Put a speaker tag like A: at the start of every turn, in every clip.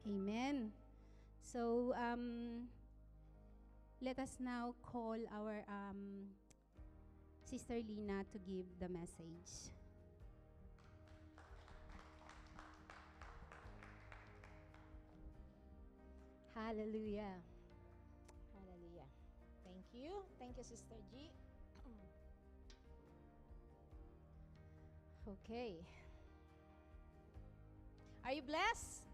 A: Amen. So, let us now call our Sister Lina to give the message.
B: Hallelujah. Hallelujah. Thank you. Thank you, Sister G. Okay. Are you blessed?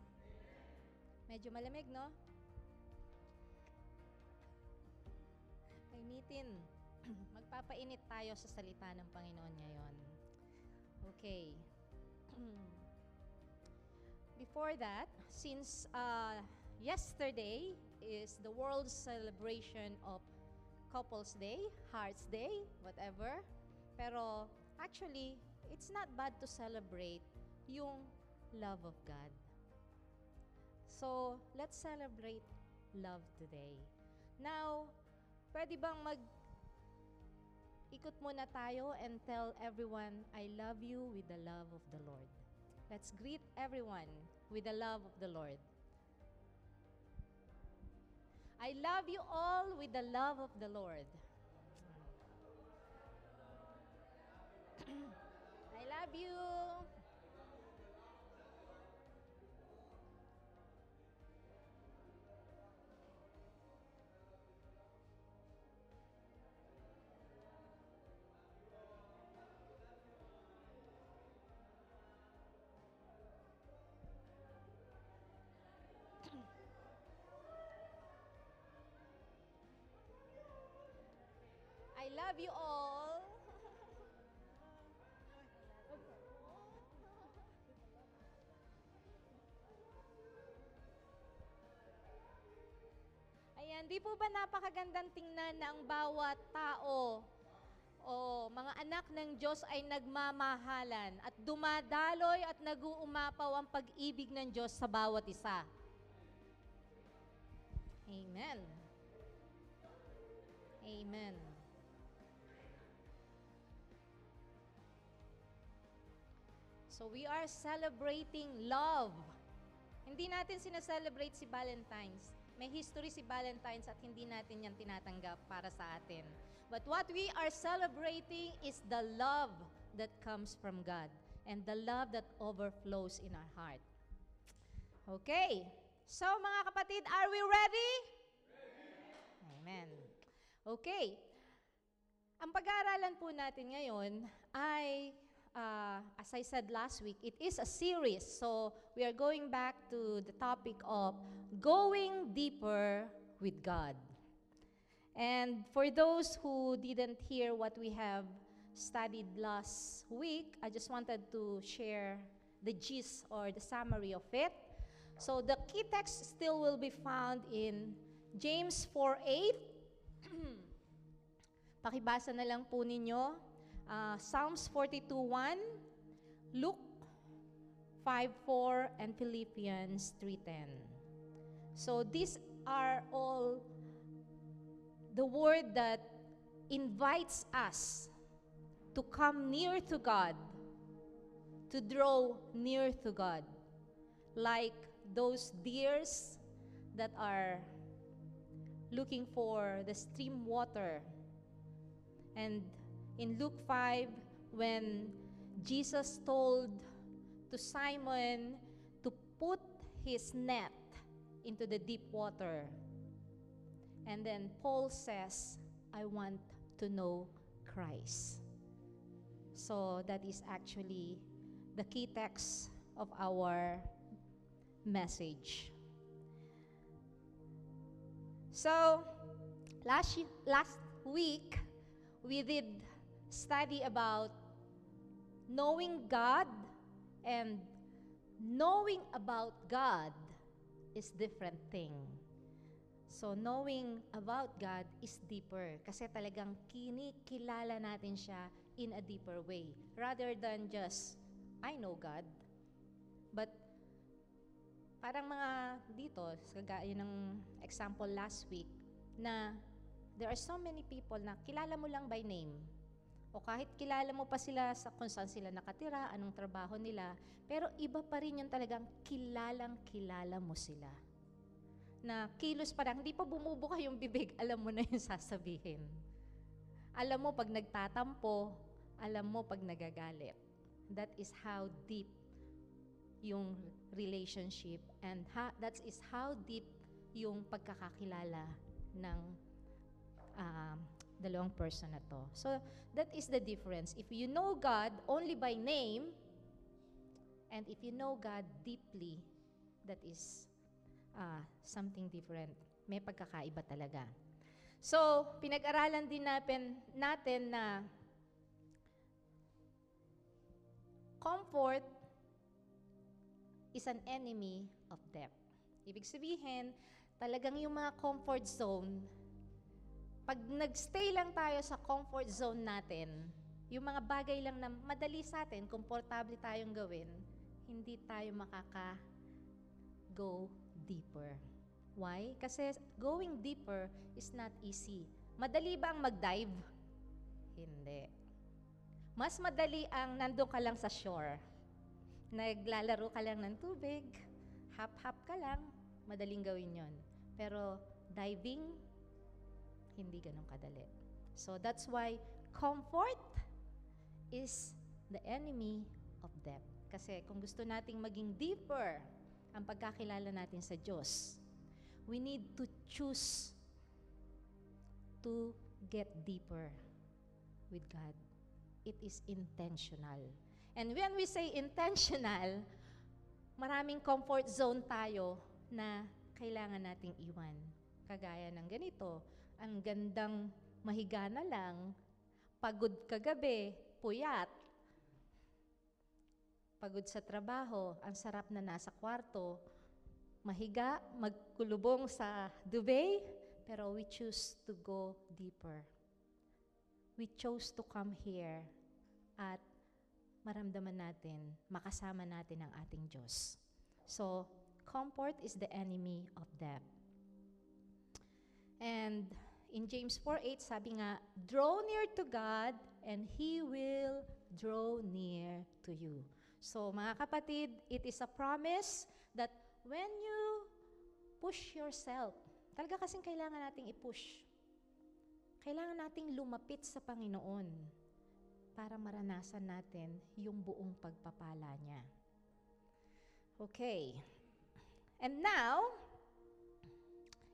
B: Medyo malamig, no? Painitin. Magpapainit tayo sa salita ng Panginoon ngayon. Okay. Before that, since yesterday is the world's celebration of Couples Day, Hearts Day, whatever. Pero actually, it's not bad to celebrate yung love of God. So, let's celebrate love today. Now, pwede bang ikot muna tayo and tell everyone, I love you with the love of the Lord. Let's greet everyone with the love of the Lord. I love you all with the love of the Lord. I love you. I love you all. Ayan, di po ba napakagandang tingnan na ang bawat tao o mga anak ng Diyos ay nagmamahalan at dumadaloy at nag-uumapaw ang pag-ibig ng Diyos sa bawat isa. Amen. Amen. So we are celebrating love. Hindi natin sinaselebrate si Valentine's. May history si Valentine's at hindi natin yan tinatanggap para sa atin. But what we are celebrating is the love that comes from God and the love that overflows in our heart. Okay. So mga kapatid, are we ready? Amen. Okay. Ang pag-aaralan po natin ngayon ay as I said last week, it is a series. So, we are going back to the topic of going deeper with God. And for those who didn't hear what we have studied last week, I just wanted to share the gist or the summary of it. So, the key text still will be found in James 4:8. Pakibasa na lang po ninyo. Psalms 42:1, Luke 5:4, and Philippians 3:10. So these are all the word that invites us to come near to God, to draw near to God, like those deers that are looking for the stream water. And in Luke 5, when Jesus told to Simon to put his net into the deep water, and then Paul says, I want to know Christ. So that is actually the key text of our message. So, last week, we did study about knowing God, and knowing about God is different thing. So knowing about God is deeper kasi talagang kinikilala natin siya in a deeper way rather than just I know God. But parang mga dito, kagaya ng example last week, na there are so many people na kilala mo lang by name. O kahit kilala mo pa sila sa kung saan sila nakatira, anong trabaho nila, pero iba pa rin yung talagang kilalang kilala mo sila. Na kilos parang, hindi pa bumubuka yung bibig, alam mo na yung sasabihin. Alam mo pag nagtatampo, alam mo pag nagagalit. That is how deep yung relationship and that is how deep yung pagkakakilala ng dalawang person na to. So, that is the difference. If you know God only by name, and if you know God deeply, that is something different. May pagkakaiba talaga. So, pinag-aralan din natin na comfort is an enemy of depth. Ibig sabihin, talagang yung mga comfort zone, pag nagstay lang tayo sa comfort zone natin, yung mga bagay lang na madali sa atin, komportable tayong gawin, hindi tayo makaka-go deeper. Why? Kasi going deeper is not easy. Madali ba ang mag-dive? Hindi. Mas madali ang nandun ka lang sa shore. Naglalaro ka lang ng tubig, hap-hap ka lang, madaling gawin yon. Pero diving, hindi ganun kadali. So that's why comfort is the enemy of depth. Kasi kung gusto nating maging deeper ang pagkakilala natin sa Diyos, we need to choose to get deeper with God. It is intentional. And when we say intentional, maraming comfort zone tayo na kailangan nating iwan. Kagaya ng ganito, ang gandang mahiga na lang, pagod kagabi, puyat, pagod sa trabaho, ang sarap na nasa kwarto, mahiga, magkulubong sa duvet, pero we choose to go deeper. We chose to come here at maramdaman natin, makasama natin ang ating Diyos. So, comfort is the enemy of depth. And in James 4:8, sabi nga, draw near to God and He will draw near to you. So, mga kapatid, it is a promise that when you push yourself, talaga kasing kailangan nating i-push. Kailangan nating lumapit sa Panginoon para maranasan natin yung buong pagpapala niya. Okay. And now,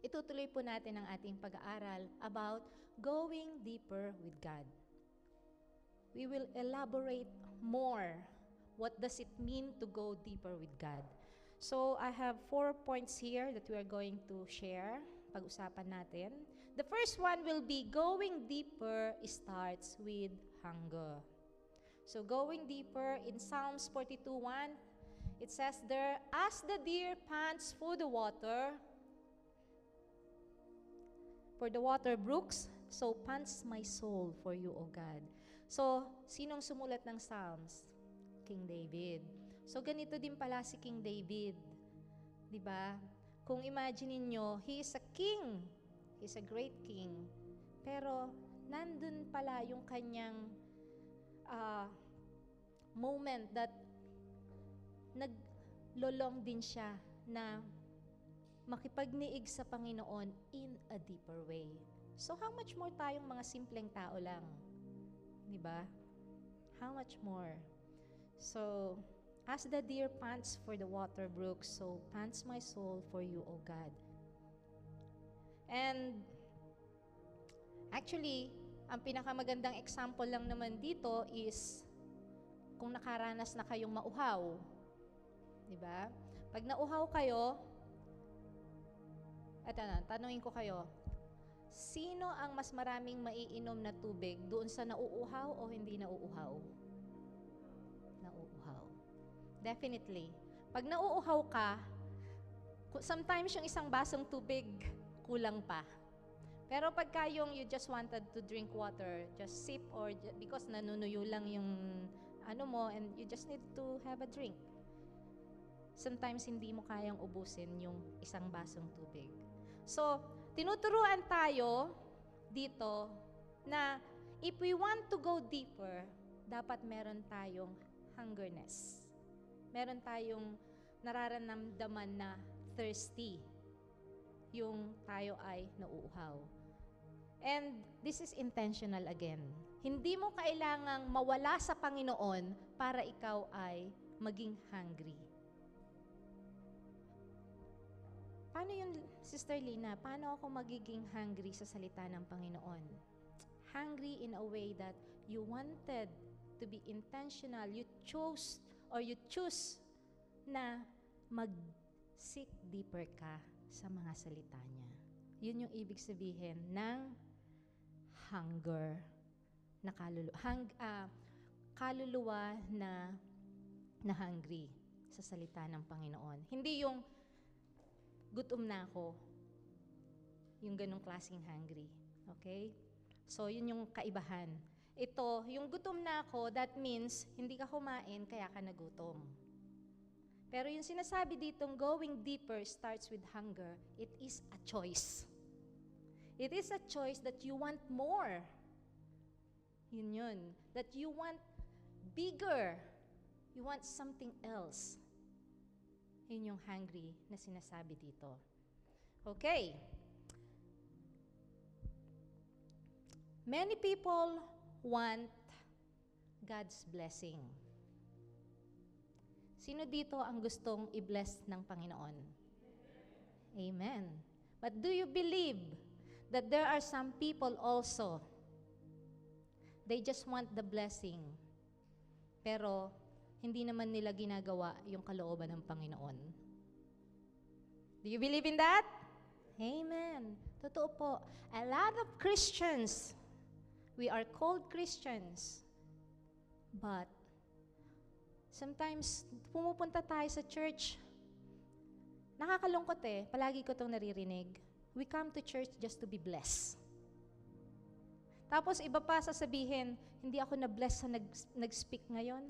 B: itutuloy po natin ang ating pag-aaral about going deeper with God. We will elaborate more. What does it mean to go deeper with God? So, I have 4 points here that we are going to share. Pag-usapan natin. The first one will be going deeper starts with hunger. So, going deeper in Psalms 42:1, it says there, as the deer pants for the water brooks, so pants my soul for you, O God. So, sinong sumulat ng Psalms? King David. So, ganito din pala si King David. Diba? Kung imagine niyo, he is a king. He's a great king. Pero, nandun pala yung kanyang moment that naglolong din siya na makipagniig sa Panginoon in a deeper way. So, how much more tayong mga simpleng tao lang? Diba? How much more? So, as the deer pants for the water brook, so pants my soul for you, O God. And actually, ang pinakamagandang example lang naman dito is kung nakaranas na kayong mauhaw. Diba? Pag nauhaw kayo, tanungin ko kayo, sino ang mas maraming maiinom na tubig doon sa nauuhaw o hindi nauuhaw? Nauuhaw. Definitely. Pag nauuhaw ka, sometimes yung isang basong tubig, kulang pa. Pero pagka yung you just wanted to drink water, just sip or because nanunuyo lang yung ano mo and you just need to have a drink. Sometimes hindi mo kayang ubusin yung isang basong tubig. So, tinuturuan tayo dito na if we want to go deeper, dapat meron tayong hungerness. Meron tayong nararamdaman na thirsty. Yung tayo ay nauuhaw. And this is intentional again. Hindi mo kailangang mawala sa Panginoon para ikaw ay maging hungry. Paano yun, Sister Lina? Paano ako magiging hungry sa salita ng Panginoon? Hungry in a way that you wanted to be intentional. You chose na mag-seek deeper ka sa mga salita niya. Yun yung ibig sabihin ng hunger na kaluluwa na hungry sa salita ng Panginoon. Hindi yung gutom na ako, yung ganong klaseng hungry. Okay? So, yun yung kaibahan. Ito, yung gutom na ako, that means hindi ka kumain, kaya ka nagutom. Pero yung sinasabi ditong going deeper starts with hunger. It is a choice. It is a choice that you want more. Yun. That you want bigger. You want something else. Yun yung hungry na sinasabi dito. Okay. Many people want God's blessing. Sino dito ang gustong i-bless ng Panginoon? Amen. But do you believe that there are some people also, they just want the blessing, pero hindi naman nila ginagawa yung kalooban ng Panginoon? Do you believe in that? Amen. Totoo po. A lot of Christians, we are called Christians, but sometimes, pumupunta tayo sa church, nakakalungkot palagi ko itong naririnig. We come to church just to be blessed. Tapos iba pa sasabihin, hindi ako na-bless sa nag-speak ngayon.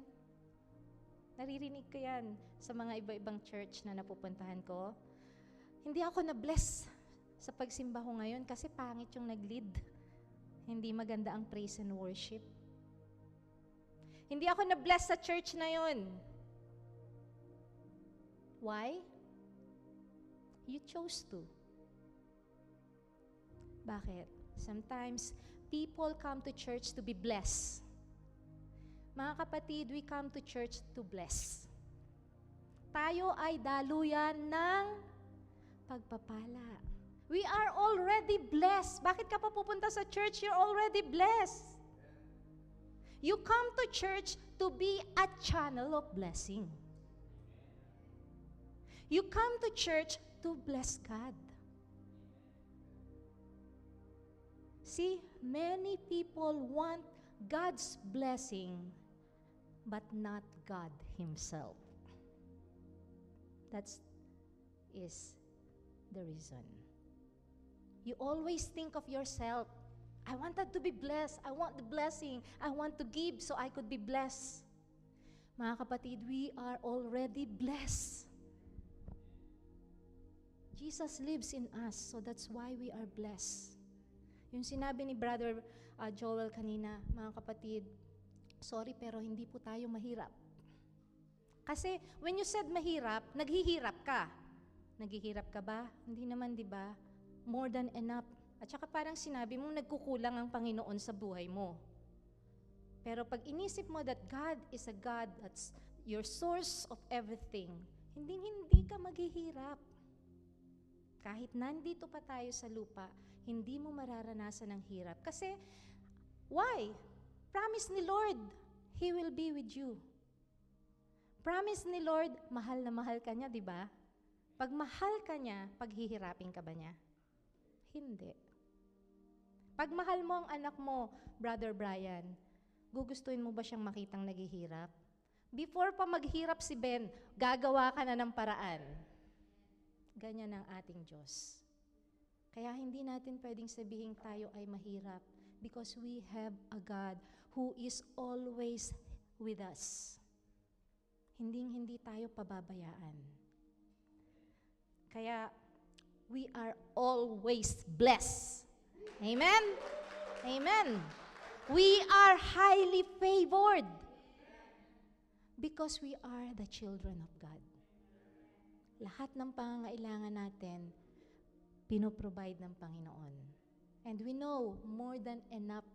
B: Naririnig ko yan sa mga iba-ibang church na napupuntahan ko. Hindi ako na-bless sa pagsimba ko ngayon kasi pangit yung nag-lead. Hindi maganda ang praise and worship. Hindi ako na-bless sa church na yun. Why? You chose to. Bakit? Sometimes, people come to church to be blessed. Mga kapatid, we come to church to bless. Tayo ay daluyan ng pagpapala. We are already blessed. Bakit ka pa pupunta sa church? You're already blessed. You come to church to be a channel of blessing. You come to church to bless God. See, many people want God's blessing, but not God Himself. That is the reason. You always think of yourself. I wanted to be blessed. I want the blessing. I want to give so I could be blessed. Mga kapatid, we are already blessed. Jesus lives in us, so that's why we are blessed. Yung sinabi ni Brother Joel kanina, mga kapatid, sorry pero hindi po tayo mahirap. Kasi when you said mahirap, naghihirap ka. Naghihirap ka ba? Hindi naman, di ba? More than enough. At saka parang sinabi mo, nagkukulang ang Panginoon sa buhay mo. Pero pag inisip mo that God is a God that's your source of everything, hindi ka maghihirap. Kahit nandito pa tayo sa lupa, hindi mo mararanasan ng hirap. Kasi, why? Promise ni Lord, He will be with you. Promise ni Lord, mahal na mahal ka niya, di ba? Pag mahal ka niya, paghihirapin ka ba niya? Hindi. Pag mahal mo ang anak mo, Brother Brian, gugustuhin mo ba siyang makitang naghihirap? Before pa maghirap si Ben, gagawa ka na ng paraan. Ganyan ang ating Diyos. Kaya hindi natin pwedeng sabihin tayo ay mahirap because we have a God who is always with us. Hindi tayo pababayaan. Kaya we are always blessed. Amen? Amen. We are highly favored because we are the children of God. Lahat ng pangangailangan natin, pinoprovide ng Panginoon. And we know more than enough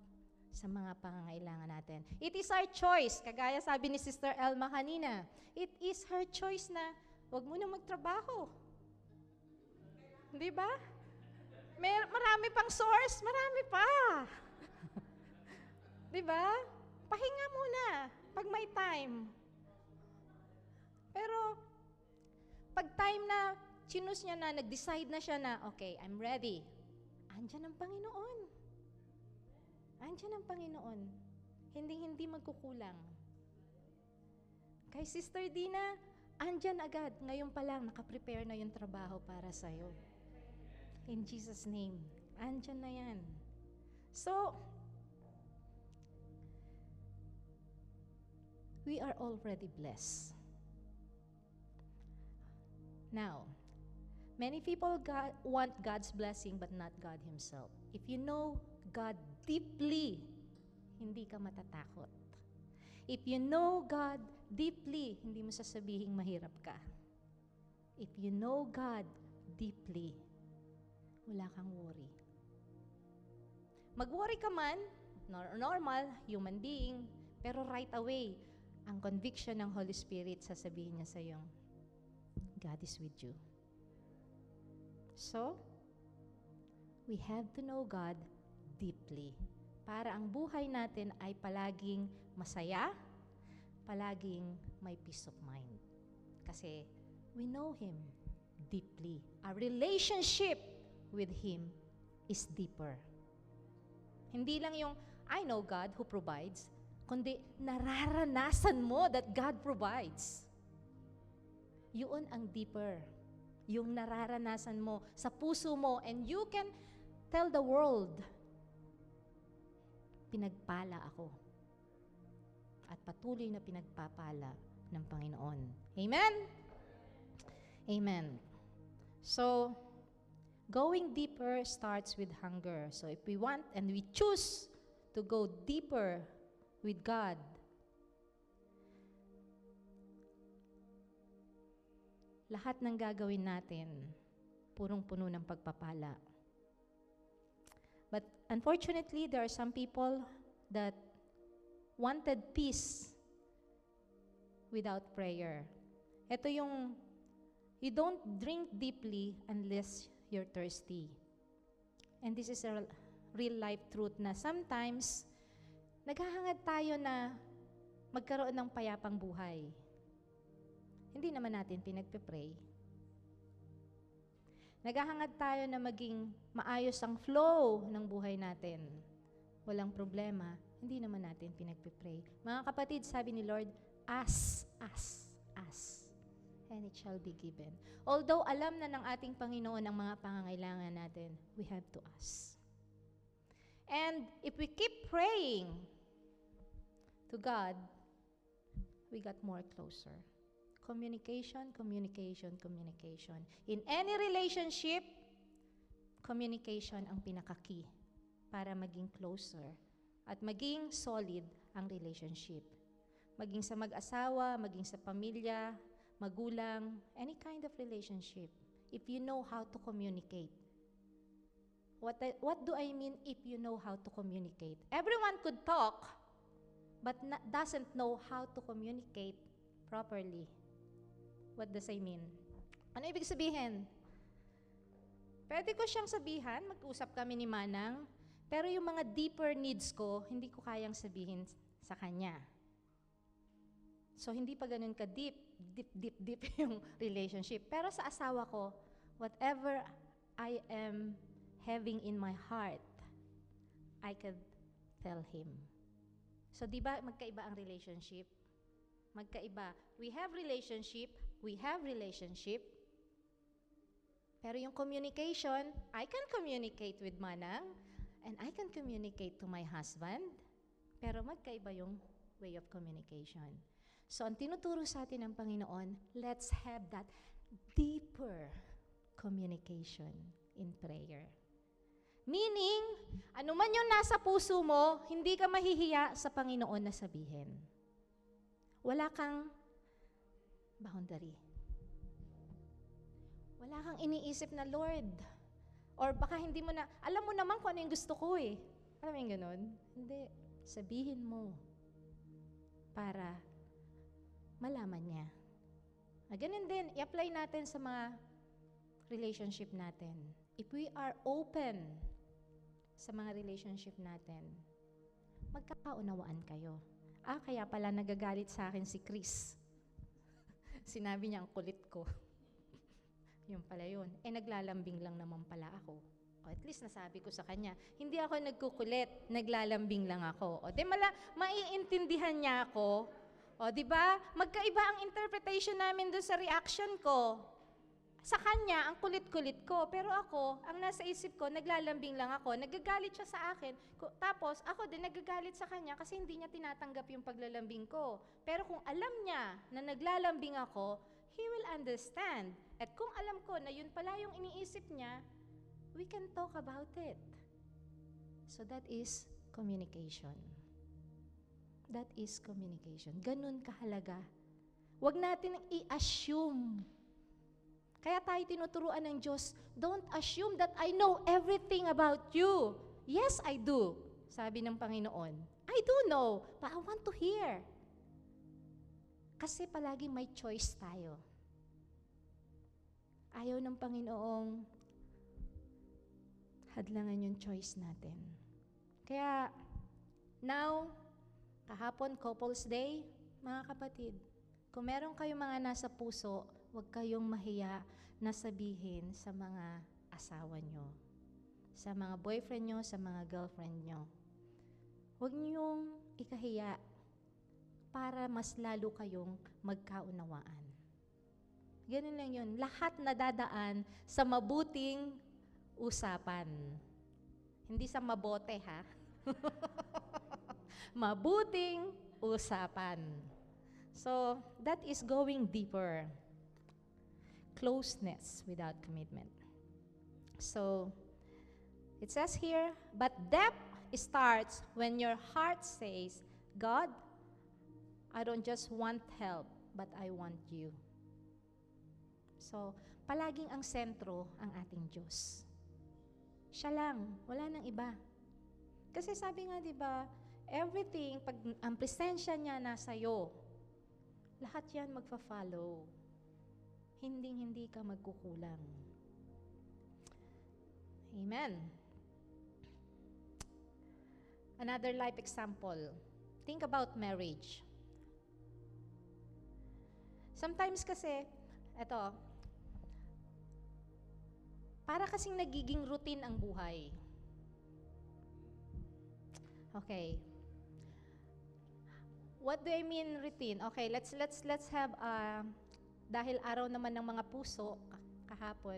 B: sa mga pangangailangan natin. It is our choice. Kagaya sabi ni Sister Elma kanina, it is her choice na huwag mo na magtrabaho. Di ba? Marami pang source, marami pa. Di ba? Pahinga muna pag may time. Pero, pag time na choose niya na, nag-decide na siya na, okay, I'm ready. Andyan ang Panginoon. Andyan ang Panginoon. Hindi magkukulang. Kay Sister Dina, andyan agad. Ngayon pa lang, nakaprepare na yung trabaho para sa'yo. In Jesus' name. Andyan na yan. So, we are already blessed. Now, many people want God's blessing but not God Himself. If you know God deeply, hindi ka matatakot. If you know God deeply, hindi mo sasabihing mahirap ka. If you know God deeply, wala kang worry. Mag-worry ka man, normal, human being, pero right away, ang conviction ng Holy Spirit, sasabihin niya sa iyo, God is with you. So, we have to know God deeply para ang buhay natin ay palaging masaya, palaging may peace of mind. Kasi we know Him deeply. Our relationship with Him is deeper. Hindi lang yung, I know God who provides, kundi nararanasan mo that God provides. Yun ang deeper. Yung nararanasan mo sa puso mo, and you can tell the world, pinagpala ako. At patuloy na pinagpapala ng Panginoon. Amen? Amen. So, going deeper starts with hunger. So if we want and we choose to go deeper with God, lahat ng gagawin natin, punong-puno ng pagpapala. But unfortunately, there are some people that wanted peace without prayer. Ito yung, you don't drink deeply unless you're thirsty. And this is a real life truth na sometimes, naghahangad tayo na magkaroon ng payapang buhay. Hindi naman natin pinagpe-pray. Naghahangad tayo na maging maayos ang flow ng buhay natin. Walang problema. Hindi naman natin pinagpe-pray. Mga kapatid, sabi ni Lord, ask, and it shall be given. Although alam na ng ating Panginoon ang mga pangangailangan natin, we have to ask. And if we keep praying to God, we got more closer. Communication. In any relationship, communication ang pinaka-key para maging closer at maging solid ang relationship. Maging sa mag-asawa, maging sa pamilya, magulang, any kind of relationship. If you know how to communicate. What do I mean if you know how to communicate? Everyone could talk, but doesn't know how to communicate properly. What does I mean? Ano ibig sabihin? Pwede ko siyang sabihan, mag-usap kami ni Manang, pero yung mga deeper needs ko, hindi ko kayang sabihin sa kanya. So, hindi pa ganun ka-deep yung relationship. Pero sa asawa ko, whatever I am having in my heart, I could tell him. So, di ba magkaiba ang relationship? Magkaiba. We have relationship, pero yung communication, I can communicate with Manang, and I can communicate to my husband, pero magkaiba yung way of communication. So, ang tinuturo sa atin ng Panginoon, let's have that deeper communication in prayer. Meaning, ano man yung nasa puso mo, hindi ka mahihiya sa Panginoon na sabihin. Wala kang boundary. Wala kang iniisip na, Lord, or baka hindi mo na, alam mo naman kung ano yung gusto ko eh. Alam mo yung ganun? Hindi. Sabihin mo para malaman niya. Ganun din, i-apply natin sa mga relationship natin. If we are open sa mga relationship natin, magkakaunawaan kayo. Kaya pala nagagalit sa akin si Chris. Sinabi niya ang kulit ko. Yun pala yun. Naglalambing lang naman pala ako. O at least nasabi ko sa kanya, hindi ako nagkukulit, naglalambing lang ako. O di maiintindihan niya ako. O di ba? Magkaiba ang interpretation namin doon sa reaction ko. Sa kanya, ang kulit-kulit ko. Pero ako, ang nasa isip ko, naglalambing lang ako. Nagagalit siya sa akin. Tapos, ako din nagagalit sa kanya kasi hindi niya tinatanggap yung paglalambing ko. Pero kung alam niya na naglalambing ako, he will understand. At kung alam ko na yun pala yung iniisip niya, we can talk about it. So that is communication. That is communication. Ganun kahalaga. Huwag natin i-assume. Kaya tayo tinuturuan ng Diyos, don't assume that I know everything about you. Yes, I do. Sabi ng Panginoon. I do know, but I want to hear. Kasi palaging may choice tayo. Ayaw ng Panginoong hadlangan yung choice natin. Kaya, now, kahapon, Couples Day, mga kapatid, kung meron kayong mga nasa puso, huwag kayong mahiya na sabihin sa mga asawa nyo, sa mga boyfriend nyo, sa mga girlfriend nyo. Huwag niyong ikahiya para mas lalo kayong magkaunawaan. Ganun lang yun. Lahat nadadaan sa mabuting usapan. Hindi sa mabote, ha? Mabuting usapan. So, that is going deeper. Closeness without commitment. So, it says here, but depth starts when your heart says, God, I don't just want help, but I want you. So, palaging ang sentro ang ating Diyos. Siya lang, wala nang iba. Kasi sabi nga, di ba, everything, pag ang presensya niya nasa iyo, lahat yan magfa-follow. Hindi ka magkukulang. Amen. Another life example. Think about marriage. Sometimes kasi, para kasing nagiging routine ang buhay. Okay. What do I mean routine? Okay, let's have dahil araw naman ng mga puso kahapon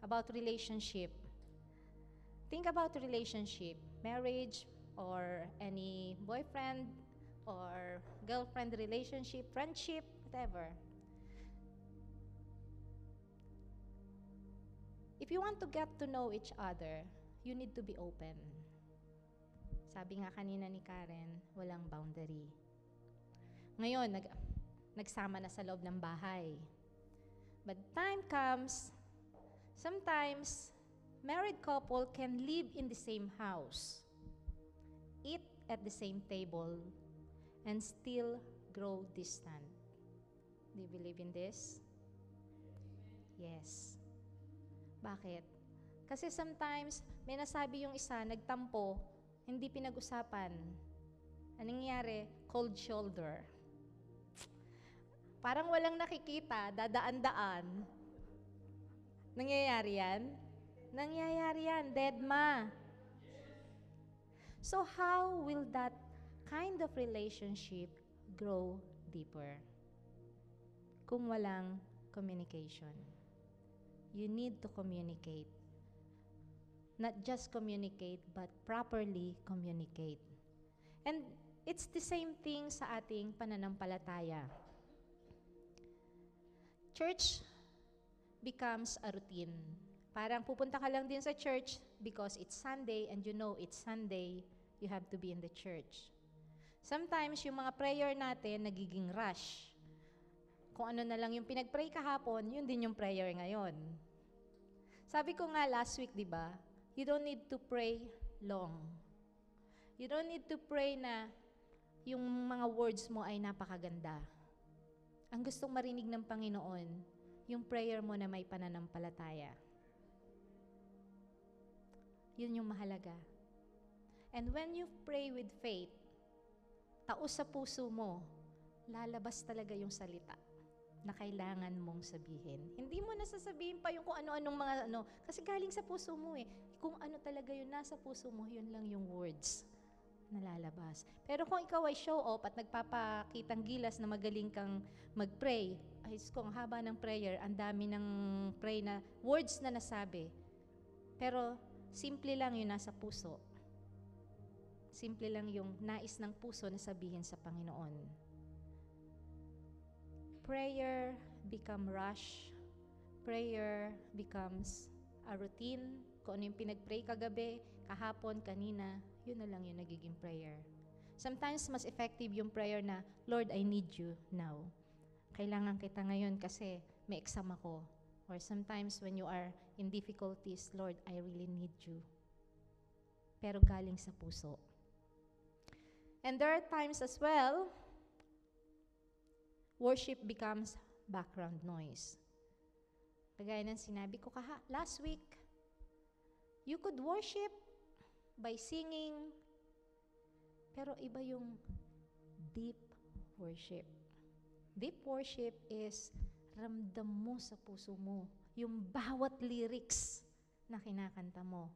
B: about relationship. Think about relationship, marriage or any boyfriend or girlfriend relationship, friendship, whatever. If you want to get to know each other, you need to be open. Sabi nga kanina ni Karen, walang boundary. Ngayon, nagsama na sa loob ng bahay. But time comes, sometimes, married couple can live in the same house, eat at the same table, and still grow distant. Do you believe in this? Yes. Bakit? Kasi sometimes, may nasabi yung isa, nagtampo, hindi pinag-usapan. Anong nangyari? Cold shoulder. Parang walang nakikita, dadaan-daan. Nangyayari yan? Nangyayari yan, deadma. So how will that kind of relationship grow deeper? Kung walang communication. You need to communicate. Not just communicate, but properly communicate. And it's the same thing sa ating pananampalataya. Church becomes a routine. Parang pupunta ka lang din sa church because it's Sunday and you know it's Sunday, you have to be in the church. Sometimes, yung mga prayer natin, nagiging rush. Kung ano na lang yung pinag-pray kahapon, yun din yung prayer ngayon. Sabi ko nga last week, di ba? You don't need to pray long. You don't need to pray na yung mga words mo ay napakaganda. Ang gustong marinig ng Panginoon, yung prayer mo na may pananampalataya. Yun yung mahalaga. And when you pray with faith, taos sa puso mo, lalabas talaga yung salita na kailangan mong sabihin. Hindi mo nasasabihin pa yung kung ano-anong mga kasi galing sa puso mo eh. Kung ano talaga yun, nasa puso mo, yun lang yung words na lalabas. Pero kung ikaw ay show off at nagpapakitang gilas na magaling kang mag-pray, ay kung haba ng prayer, ang dami ng pray na words na nasabi. Pero simple lang yun nasa puso. Simple lang yung nais ng puso na sabihin sa Panginoon. Prayer become rush. Prayer becomes a routine. Kung ano yung pinag-pray kagabi, kahapon, kanina, yun na lang yung nagiging prayer. Sometimes, mas effective yung prayer na, Lord, I need you now. Kailangan kita ngayon kasi may exam ako. Or sometimes, when you are in difficulties, Lord, I really need you. Pero galing sa puso. And there are times as well, worship becomes background noise. Kagaya ng sinabi ko last week, you could worship by singing, pero iba yung deep worship. Deep worship is ramdam mo sa puso mo yung bawat lyrics na kinakanta mo.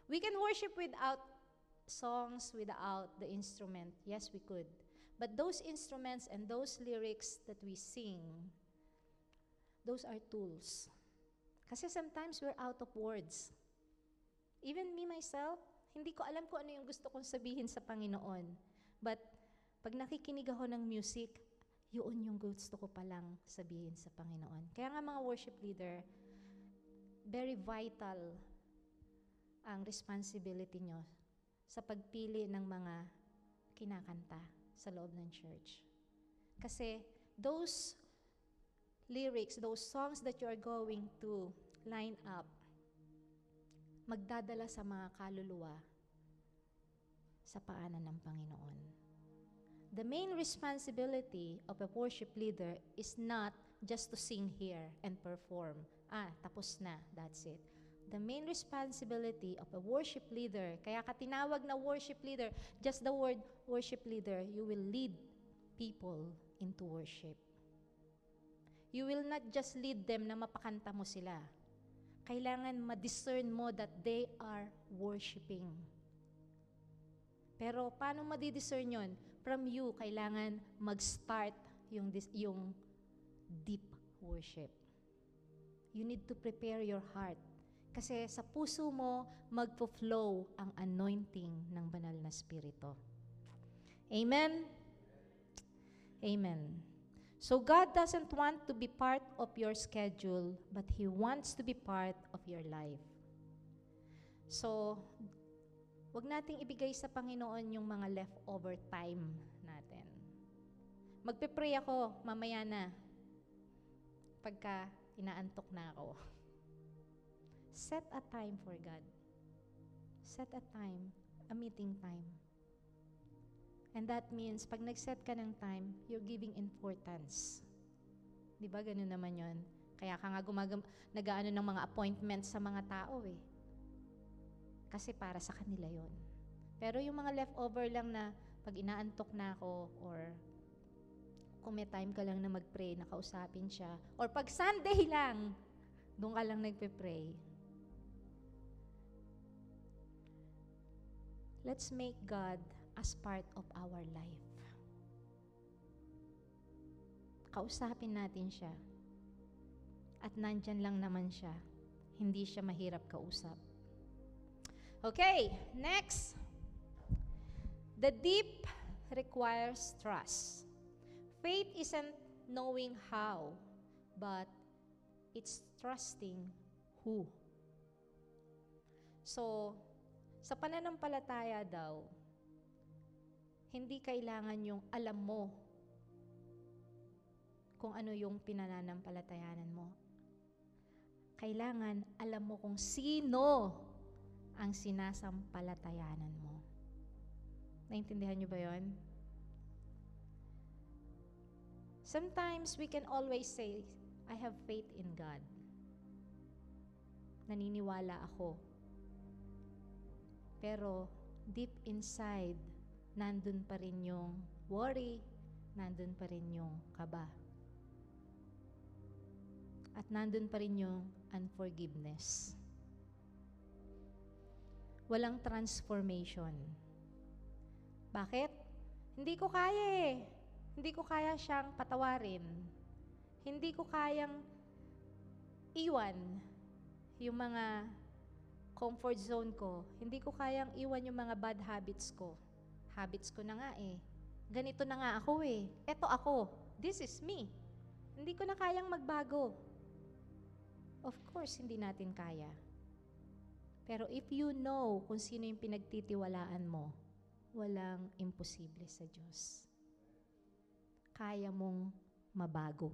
B: We can worship without songs, without the instrument. Yes, we could. But those instruments and those lyrics that we sing, those are tools. Kasi sometimes we're out of words. Even me myself, hindi ko alam kung ano yung gusto kong sabihin sa Panginoon. But pag nakikinig ako ng music, yun yung gusto ko palang sabihin sa Panginoon. Kaya nga mga worship leader, very vital ang responsibility nyo sa pagpili ng mga kinakanta sa loob ng church. Kasi those lyrics, those songs that you are going to line up, magdadala sa mga kaluluwa sa paanan ng Panginoon. The main responsibility of a worship leader is not just to sing here and perform. Tapos na, that's it. The main responsibility of a worship leader, kaya ka tinawag na worship leader, just the word worship leader, you will lead people into worship. You will not just lead them na mapakanta mo sila. Kailangan ma-discern mo that they are worshiping. Pero paano ma-discern yun? From you, kailangan mag-start yung deep worship. You need to prepare your heart. Kasi sa puso mo, magpo-flow ang anointing ng banal na spirito. Amen? Amen. So God doesn't want to be part of your schedule, but He wants to be part of your life. So, wag nating ibigay sa Panginoon yung mga leftover time natin. Magpe-pray ako mamaya na pagka inaantok na ako. Set a time for God. Set a time, a meeting time. And that means, pag nag-set ka ng time, you're giving importance. Di ba? Ganun naman yon. Kaya ka nga nag-aano ng mga appointments sa mga tao eh. Kasi para sa kanila yon. Pero yung mga leftover lang na pag inaantok na ako or kung may time ka lang na mag-pray, nakausapin siya, or pag Sunday lang, doon ka lang nagpe-pray. Let's make God as part of our life. Kausapin natin siya. At nandyan lang naman siya. Hindi siya mahirap kausap. Okay, next. The deep requires trust. Faith isn't knowing how, but it's trusting who. So, sa pananampalataya daw, hindi kailangan yung alam mo kung ano yung pinananampalatayanan mo. Kailangan alam mo kung sino ang sinasampalatayanan mo. Naintindihan niyo ba yon? Sometimes we can always say, I have faith in God. Naniniwala ako. Pero deep inside, nandun pa rin yung worry, nandun pa rin yung kaba. At nandun pa rin yung unforgiveness. Walang transformation. Bakit? Hindi ko kaya eh. Hindi ko kaya siyang patawarin. Hindi ko kayang iwan yung mga comfort zone ko. Hindi ko kayang iwan yung mga bad habits ko. Habits ko na nga eh. Ganito na nga ako eh. Eto ako. This is me. Hindi ko na kayang magbago. Of course, hindi natin kaya. Pero if you know kung sino yung pinagtitiwalaan mo, walang imposible sa Diyos. Kaya mong mabago.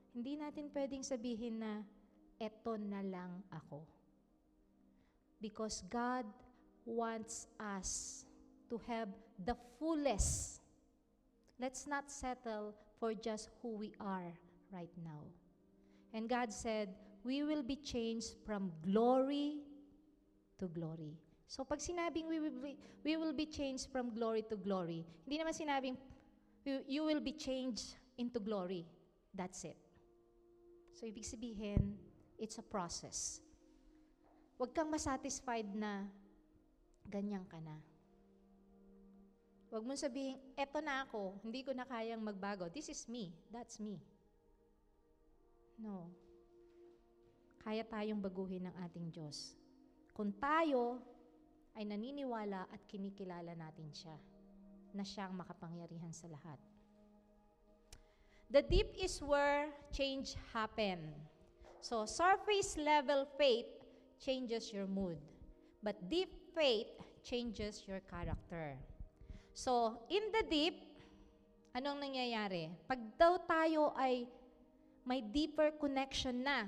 B: Hindi natin pwedeng sabihin na, eto na lang ako. Because God wants us to have the fullest. Let's not settle for just who we are right now. And God said, we will be changed from glory to glory. So pag sinabing we will be changed from glory to glory, hindi naman sinabing you will be changed into glory. That's it. So ibig sabihin, it's a process. Huwag kang masatisfied na ganyan ka na. Huwag mong sabihin, eto na ako, hindi ko na kayang magbago. This is me. That's me. No. Kaya tayong baguhin ng ating Diyos. Kung tayo ay naniniwala at kinikilala natin siya, na siyang makapangyarihan sa lahat. The deep is where change happen. So, surface level faith changes your mood. But deep faith changes your character. So, in the deep, anong nangyayari? Pag daw tayo ay may deeper connection na,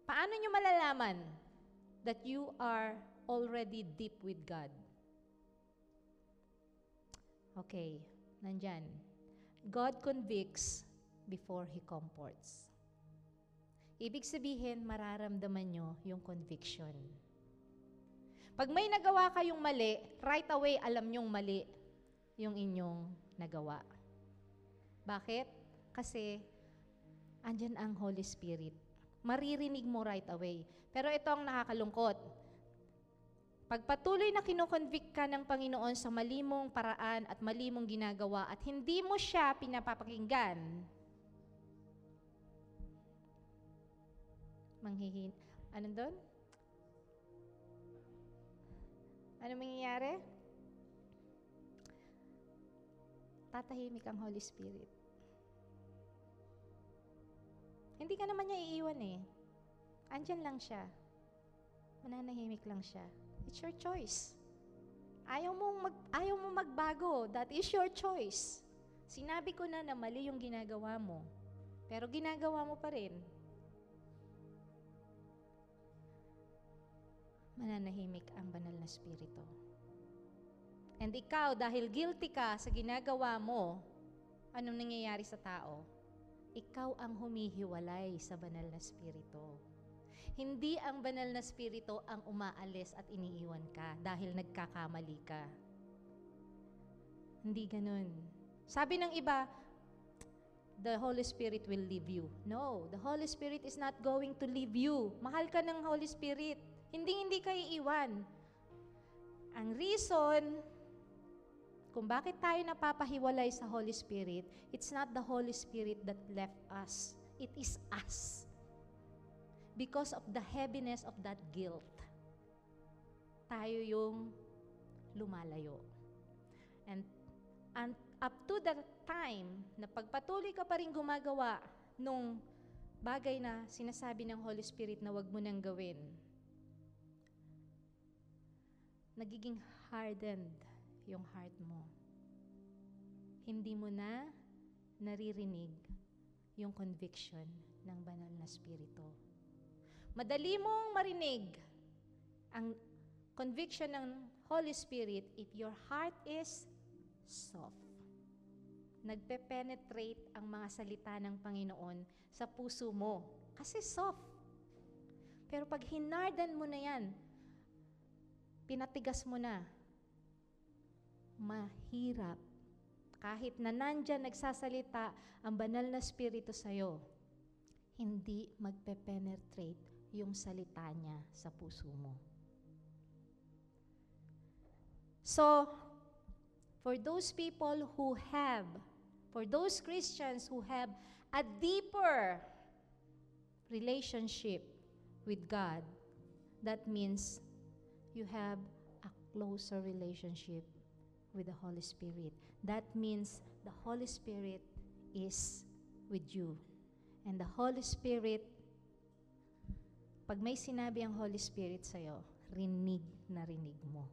B: paano nyo malalaman that you are already deep with God? Okay, nandyan. God convicts before He comforts. Ibig sabihin, mararamdaman nyo yung conviction. Pag may nagawa kayong mali, right away alam nyong mali yung inyong nagawa. Bakit? Kasi andyan ang Holy Spirit. Maririnig mo right away. Pero ito ang nakakalungkot. Pag patuloy na kinoconvict ka ng Panginoon sa mali mong paraan at mali mong ginagawa at hindi mo siya pinapapakinggan, ano doon? Ano mangyayari? Tatahimik ang Holy Spirit. Hindi ka naman niya iiwan eh. Andyan lang siya. Mananahimik lang siya. It's your choice. Ayaw mo magbago. That is your choice. Sinabi ko na mali yung ginagawa mo. Pero ginagawa mo pa rin. Mananahimik ang banal na spirito. And ikaw, dahil guilty ka sa ginagawa mo, anong nangyayari sa tao? Ikaw ang humihiwalay sa banal na spirito. Hindi ang banal na spirito ang umaalis at iniiwan ka dahil nagkakamali ka. Hindi ganun. Sabi ng iba, the Holy Spirit will leave you. No, the Holy Spirit is not going to leave you. Mahal ka ng Holy Spirit. Hindi ka iiwan. Ang reason kung bakit tayo napapahiwalay sa Holy Spirit, it's not the Holy Spirit that left us. It is us. Because of the heaviness of that guilt, tayo yung lumalayo. And up to that time, na pagpatuloy ka pa rin gumagawa nung bagay na sinasabi ng Holy Spirit na wag mo nang gawin, nagiging hardened yung heart mo. Hindi mo na naririnig yung conviction ng banal na spirito. Madali mong marinig ang conviction ng Holy Spirit if your heart is soft. Nagpe-penetrate ang mga salita ng Panginoon sa puso mo kasi soft. Pero pag hinarden mo na yan, pinatigas mo na, mahirap. Kahit na nandyan nagsasalita ang banal na spirito sa'yo, hindi magpe-penetrate yung salita niya sa puso mo. So, for those Christians who have a deeper relationship with God, that means you have a closer relationship with the Holy Spirit. That means the Holy Spirit is with you. And the Holy Spirit, pag may sinabi ang Holy Spirit sa'yo, rinig na rinig mo.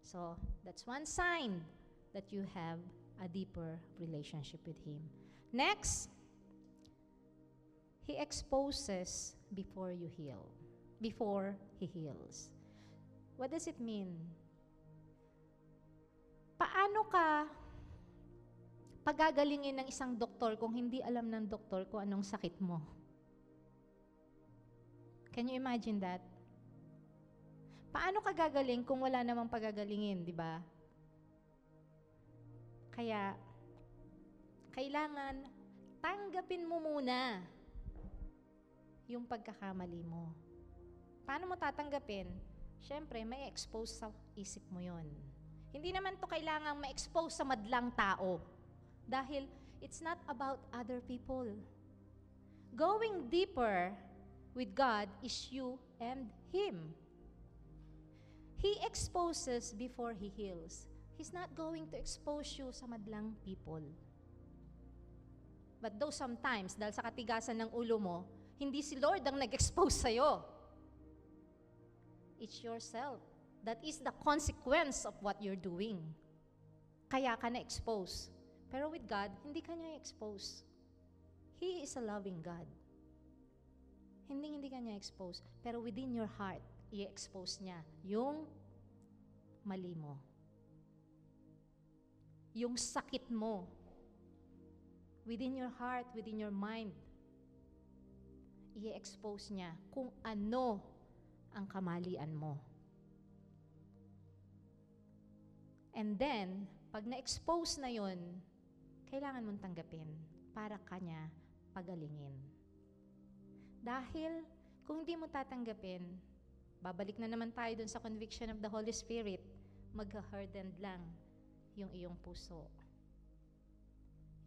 B: So, that's one sign that you have a deeper relationship with Him. Next, He exposes before He heals. What does it mean? Paano ka pagagalingin ng isang doktor kung hindi alam ng doktor kung anong sakit mo? Can you imagine that? Paano ka gagaling kung wala namang pagagalingin, di ba? Kaya, kailangan tanggapin mo muna yung pagkakamali mo. Paano mo tatanggapin? Siyempre, may expose sa isip mo yon. Hindi naman to kailangang ma-expose sa madlang tao. Dahil it's not about other people. Going deeper with God is you and Him. He exposes before He heals. He's not going to expose you sa madlang people. But though sometimes, dahil sa katigasan ng ulo mo, hindi si Lord ang nag-expose sa'yo. It's yourself. That is the consequence of what you're doing. Kaya ka na-expose. Pero with God, hindi ka niya expose. He is a loving God. Hindi ka niya expose. Pero within your heart, i-expose niya yung mali mo. Yung sakit mo. Within your heart, within your mind, i-expose niya kung ano ang kamalian mo. And then, pag na-expose na yon, kailangan mong tanggapin para kanya pagalingin. Dahil, kung hindi mo tatanggapin, babalik na naman tayo dun sa conviction of the Holy Spirit, mag-hardened lang yung iyong puso.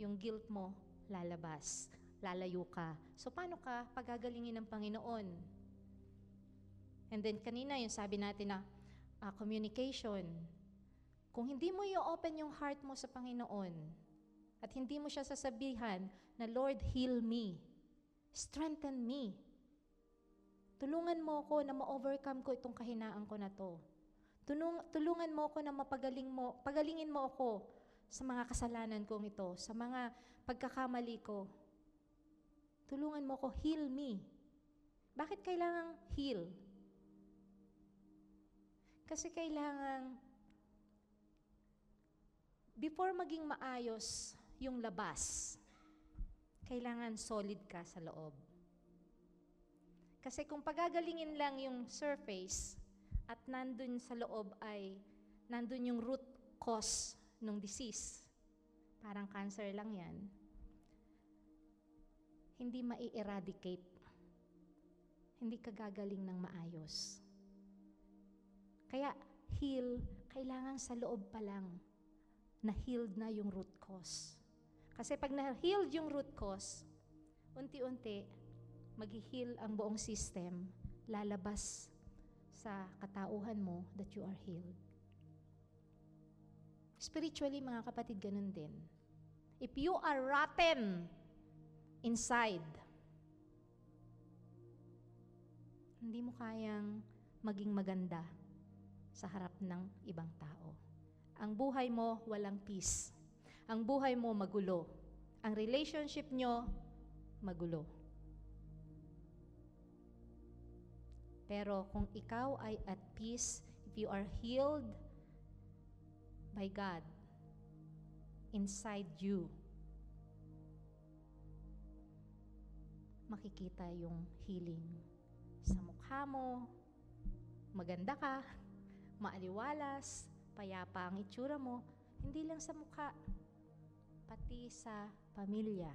B: Yung guilt mo, lalabas. Lalayo ka. So, paano ka pagagalingin ng Panginoon? And then, kanina yung sabi natin na communication. Kung hindi mo i-open yung heart mo sa Panginoon, at hindi mo siya sasabihan na, Lord, heal me. Strengthen me. Tulungan mo ako na ma-overcome ko itong kahinaan ko na to. Tulungan mo ako na pagalingin mo ako sa mga kasalanan kong ito, sa mga pagkakamali ko. Tulungan mo ako, heal me. Bakit kailangang heal? Kasi kailangang, before maging maayos yung labas, kailangan solid ka sa loob. Kasi kung pagagalingin lang yung surface at nandun sa loob ay nandun yung root cause ng disease, parang cancer lang yan, hindi mai-eradicate. Hindi ka gagaling ng maayos. Kaya heal, kailangan sa loob pa lang na healed na yung root cause. Kasi pag na-healed yung root cause, unti-unti, mag-heal ang buong system, lalabas sa katauhan mo that you are healed. Spiritually, mga kapatid, ganun din. If you are rotten, inside, hindi mo kayang maging maganda sa harap ng ibang tao. Ang buhay mo walang peace. Ang buhay mo magulo. Ang relationship nyo magulo. Pero kung ikaw ay at peace, if you are healed by God inside you, makikita yung healing sa mukha mo, maganda ka, maaliwalas, payapa ang itsura mo, hindi lang sa mukha, pati sa pamilya,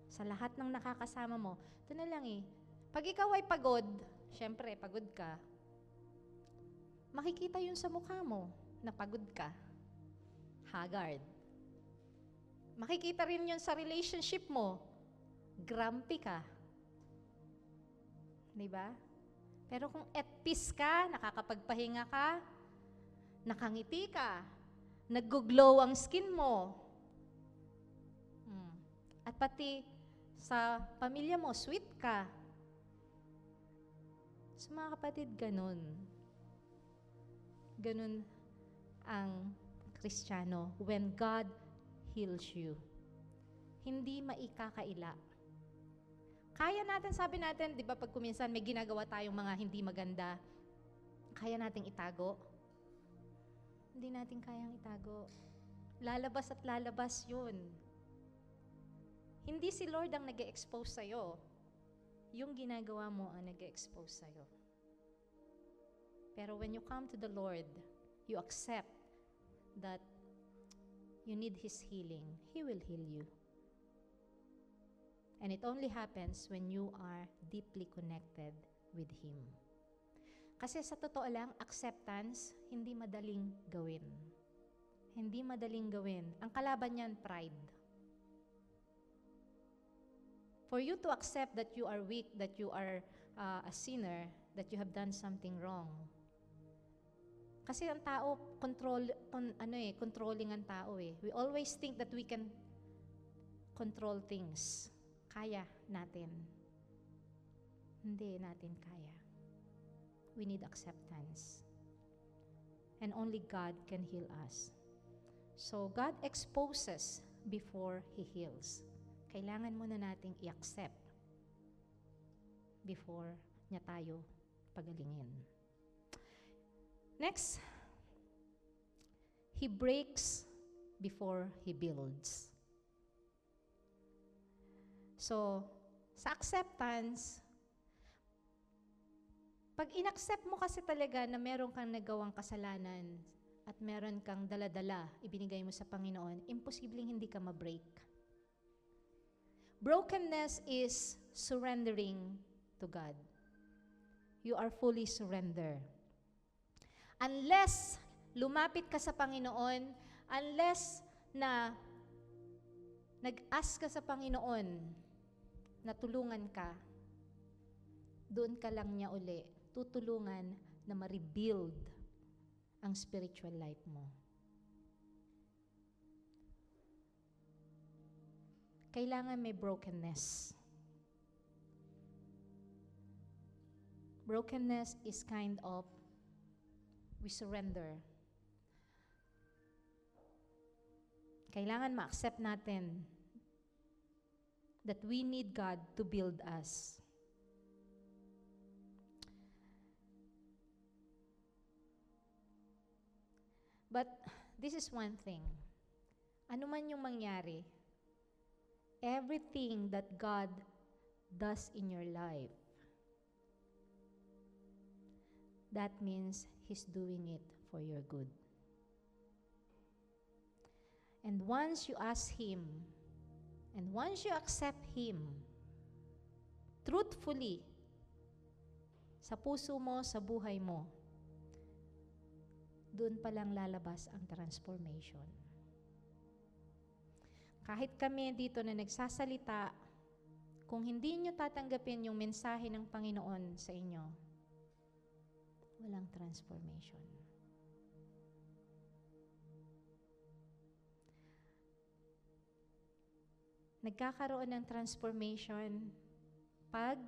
B: sa lahat ng nakakasama mo. Ito na lang pag ikaw ay pagod, syempre pagod ka, makikita yun sa mukha mo na pagod ka, haggard. Makikita rin yun sa relationship mo, grumpy ka. Diba? Pero kung at peace ka, nakakapagpahinga ka, nakangiti ka, nag-glow ang skin mo, at pati sa pamilya mo, sweet ka. So mga kapatid, ganun. Ganun ang Kristiyano when God heals you. Hindi maikakaila. Kaya natin, sabi natin, di ba pag kuminsan may ginagawa tayong mga hindi maganda, kaya nating itago? Hindi natin kayang itago. Lalabas at lalabas yun. Hindi si Lord ang nag-e-expose sa'yo. Yung ginagawa mo ang nag-e-expose sa'yo. Pero when you come to the Lord, you accept that you need His healing. He will heal you. And it only happens when you are deeply connected with Him. Kasi sa totoo lang, acceptance, hindi madaling gawin. Hindi madaling gawin. Ang kalaban niyan, pride. For you to accept that you are weak, that you are a sinner, that you have done something wrong. Kasi ang tao, controlling ang tao . We always think that we can control things. Kaya natin. Hindi natin kaya. We need acceptance. And only God can heal us. So, God exposes before He heals. Kailangan muna nating i-accept before niya tayo pagalingin. Next, He breaks before He builds. So, sa acceptance, pag in-accept mo kasi talaga na meron kang nagawang kasalanan at meron kang dala-dala, ibinigay mo sa Panginoon, imposibleng hindi ka ma-break. Brokenness is surrendering to God. You are fully surrender. Unless lumapit ka sa Panginoon, unless na nag-ask ka sa Panginoon na tulungan ka, doon ka lang niya uli tutulungan na ma-rebuild ang spiritual life mo. Kailangan may brokenness. Brokenness is kind of we surrender. Kailangan ma-accept natin that we need God to build us. But this is one thing. Ano man yung mangyari, everything that God does in your life, that means He's doing it for your good. And once you ask Him, and once you accept Him, truthfully, sa puso mo, sa buhay mo, doon pa lang lalabas ang transformation. Kahit kami dito na nagsasalita, kung hindi nyo tatanggapin yung mensahe ng Panginoon sa inyo, walang transformation. Nagkakaroon ng transformation pag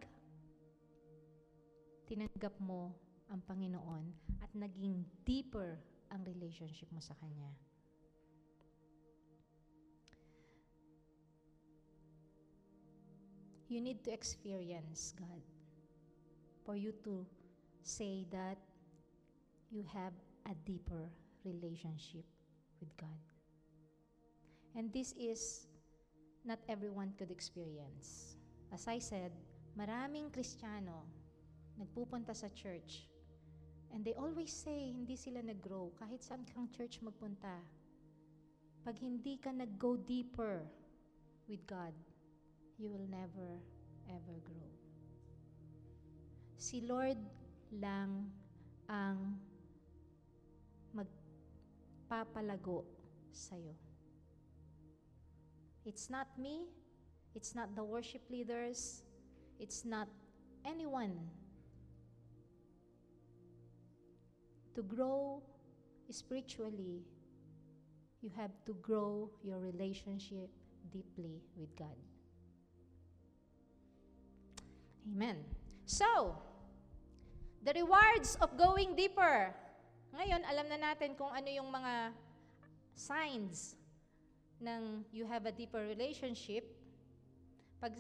B: tinanggap mo ang Panginoon at naging deeper ang relationship mo sa Kanya. You need to experience God for you to say that you have a deeper relationship with God. And this is not everyone could experience. As I said, maraming Kristiyano nagpupunta sa church and they always say hindi sila nag-grow kahit saan kang church magpunta. Pag hindi ka nag-go deeper with God, you will never ever grow. Si Lord lang ang magpapalago sa'yo. It's not me, it's not the worship leaders, it's not anyone. To grow spiritually, you have to grow your relationship deeply with God. Amen. So, the rewards of going deeper. Ngayon, alam na natin kung ano yung mga signs ng you have a deeper relationship. Pag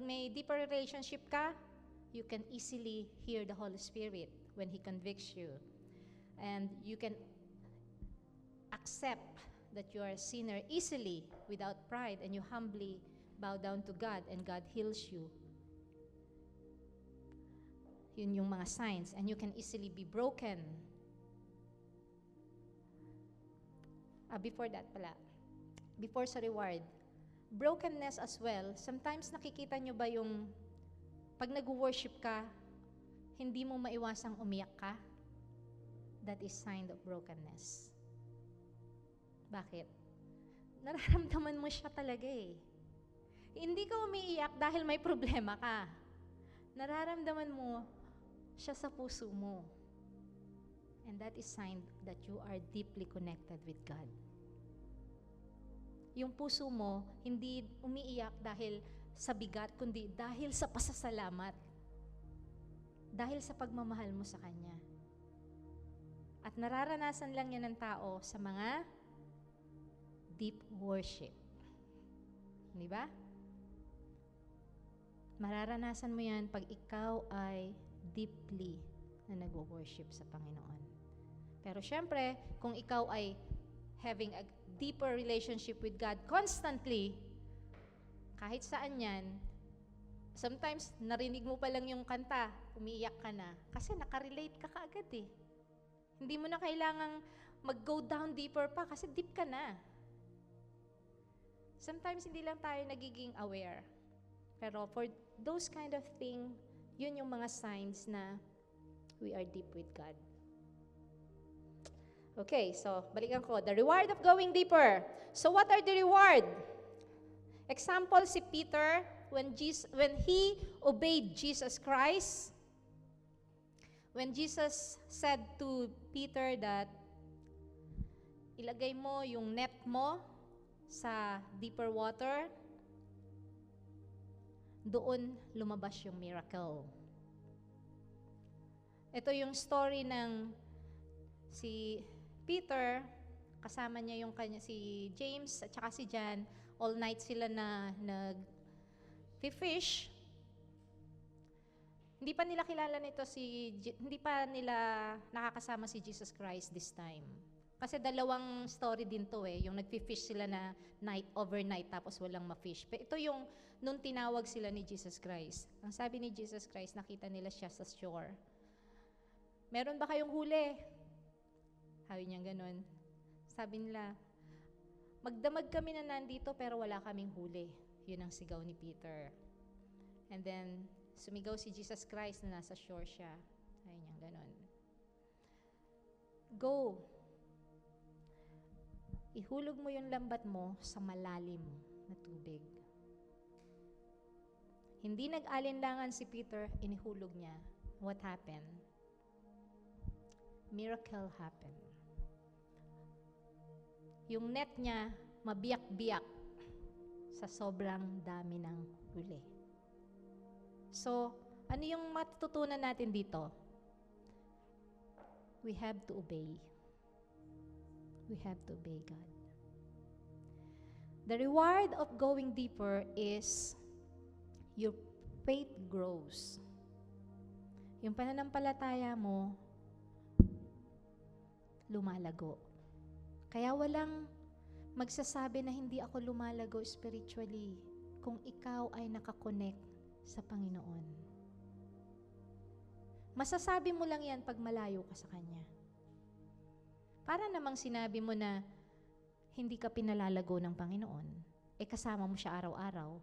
B: may deeper relationship ka, you can easily hear the Holy Spirit when He convicts you. And you can accept that you are a sinner easily without pride, and you humbly bow down to God and God heals you. Yun yung mga signs. And you can easily be broken. Before that pala, before sa reward, brokenness as well. Sometimes nakikita nyo ba yung pag nag-worship ka, hindi mo maiwasang umiyak ka? That is sign of brokenness. Bakit? Nararamdaman mo siya talaga eh. Hindi ka umiiyak dahil may problema ka. Nararamdaman mo siya sa puso mo. And that is sign that you are deeply connected with God. Yung puso mo, hindi umiiyak dahil sa bigat, kundi dahil sa pasasalamat. Dahil sa pagmamahal mo sa Kanya. At nararanasan lang yan ng tao sa mga deep worship. Di ba? Mararanasan mo yan pag ikaw ay deeply na nag-worship sa Panginoon. Pero syempre, kung ikaw ay having a deeper relationship with God constantly, kahit saan yan, sometimes narinig mo pa lang yung kanta, umiiyak ka na, kasi nakarelate ka kaagad eh. Hindi mo na kailangang mag-go down deeper pa kasi deep ka na. Sometimes hindi lang tayo nagiging aware. Pero for those kind of thing, yun yung mga signs na we are deep with God. Okay, so balikan ko. The reward of going deeper. So what are the reward? Example, si Peter, when he obeyed Jesus Christ, when Jesus said to Peter that ilagay mo yung net mo sa deeper water, doon lumabas yung miracle. Ito yung story ng si Peter, kasama niya yung kanya, si James at saka si John, all night sila na nag-fish. Hindi pa nila kilala nito hindi pa nila nakakasama si Jesus Christ this time. Kasi dalawang story din to eh, yung nagfi-fish sila na overnight tapos walang ma-fish. Pero ito yung nung tinawag sila ni Jesus Christ. Ang sabi ni Jesus Christ, nakita nila siya sa shore. Meron ba kayong huli? Sabi niya ganun. Sabi nila, magdamag kami na nandito pero wala kaming huli. Yun ang sigaw ni Peter. And then, sumigaw si Jesus Christ na nasa shore siya. Sabi niya ganun. Go. Ihulog mo yung lambat mo sa malalim na tubig. Hindi nag-alinlangan si Peter, inihulog niya. What happened? Miracle happened. Yung net niya, mabiyak-biyak sa sobrang dami ng huli. So, ano yung matututunan natin dito? We have to obey. We have to obey God. The reward of going deeper is your faith grows. Yung pananampalataya mo, lumalago. Kaya walang magsasabi na hindi ako lumalago spiritually kung ikaw ay nakakonect sa Panginoon. Masasabi mo lang yan pag malayo ka sa Kanya. Para namang sinabi mo na hindi ka pinalalago ng Panginoon, kasama mo siya araw-araw.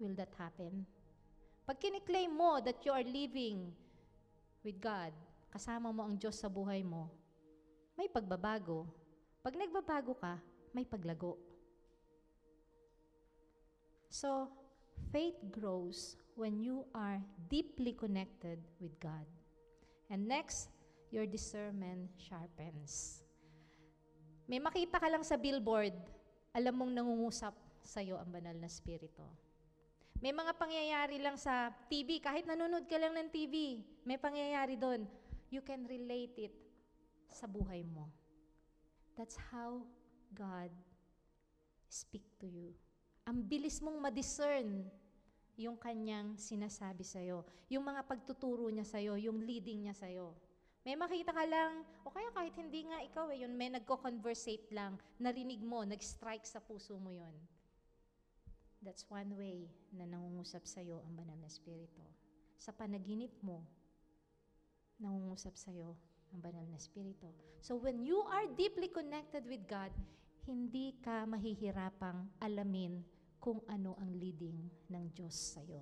B: Will that happen? Pag kiniklaim mo that you are living with God, kasama mo ang Diyos sa buhay mo, may pagbabago. Pag nagbabago ka, may paglago. So, faith grows when you are deeply connected with God. And next, your discernment sharpens. May makita ka lang sa billboard, alam mong nangungusap sa'yo ang banal na spirito. May mga pangyayari lang sa TV, kahit nanonood ka lang ng TV, may pangyayari doon. You can relate it sa buhay mo. That's how God speak to you. Ang bilis mong ma-discern yung kanyang sinasabi sa'yo. Yung mga pagtuturo niya sa'yo, yung leading niya sa'yo. May makita ka lang, o kaya kahit hindi nga ikaw yun, may nagko-conversate lang, narinig mo, nag-strike sa puso mo yun. That's one way na nangungusap sa'yo ang banal na spirito. Sa panaginip mo, nangungusap sa'yo ang banal na spirito. So when you are deeply connected with God, hindi ka mahihirapang alamin kung ano ang leading ng Diyos sa'yo.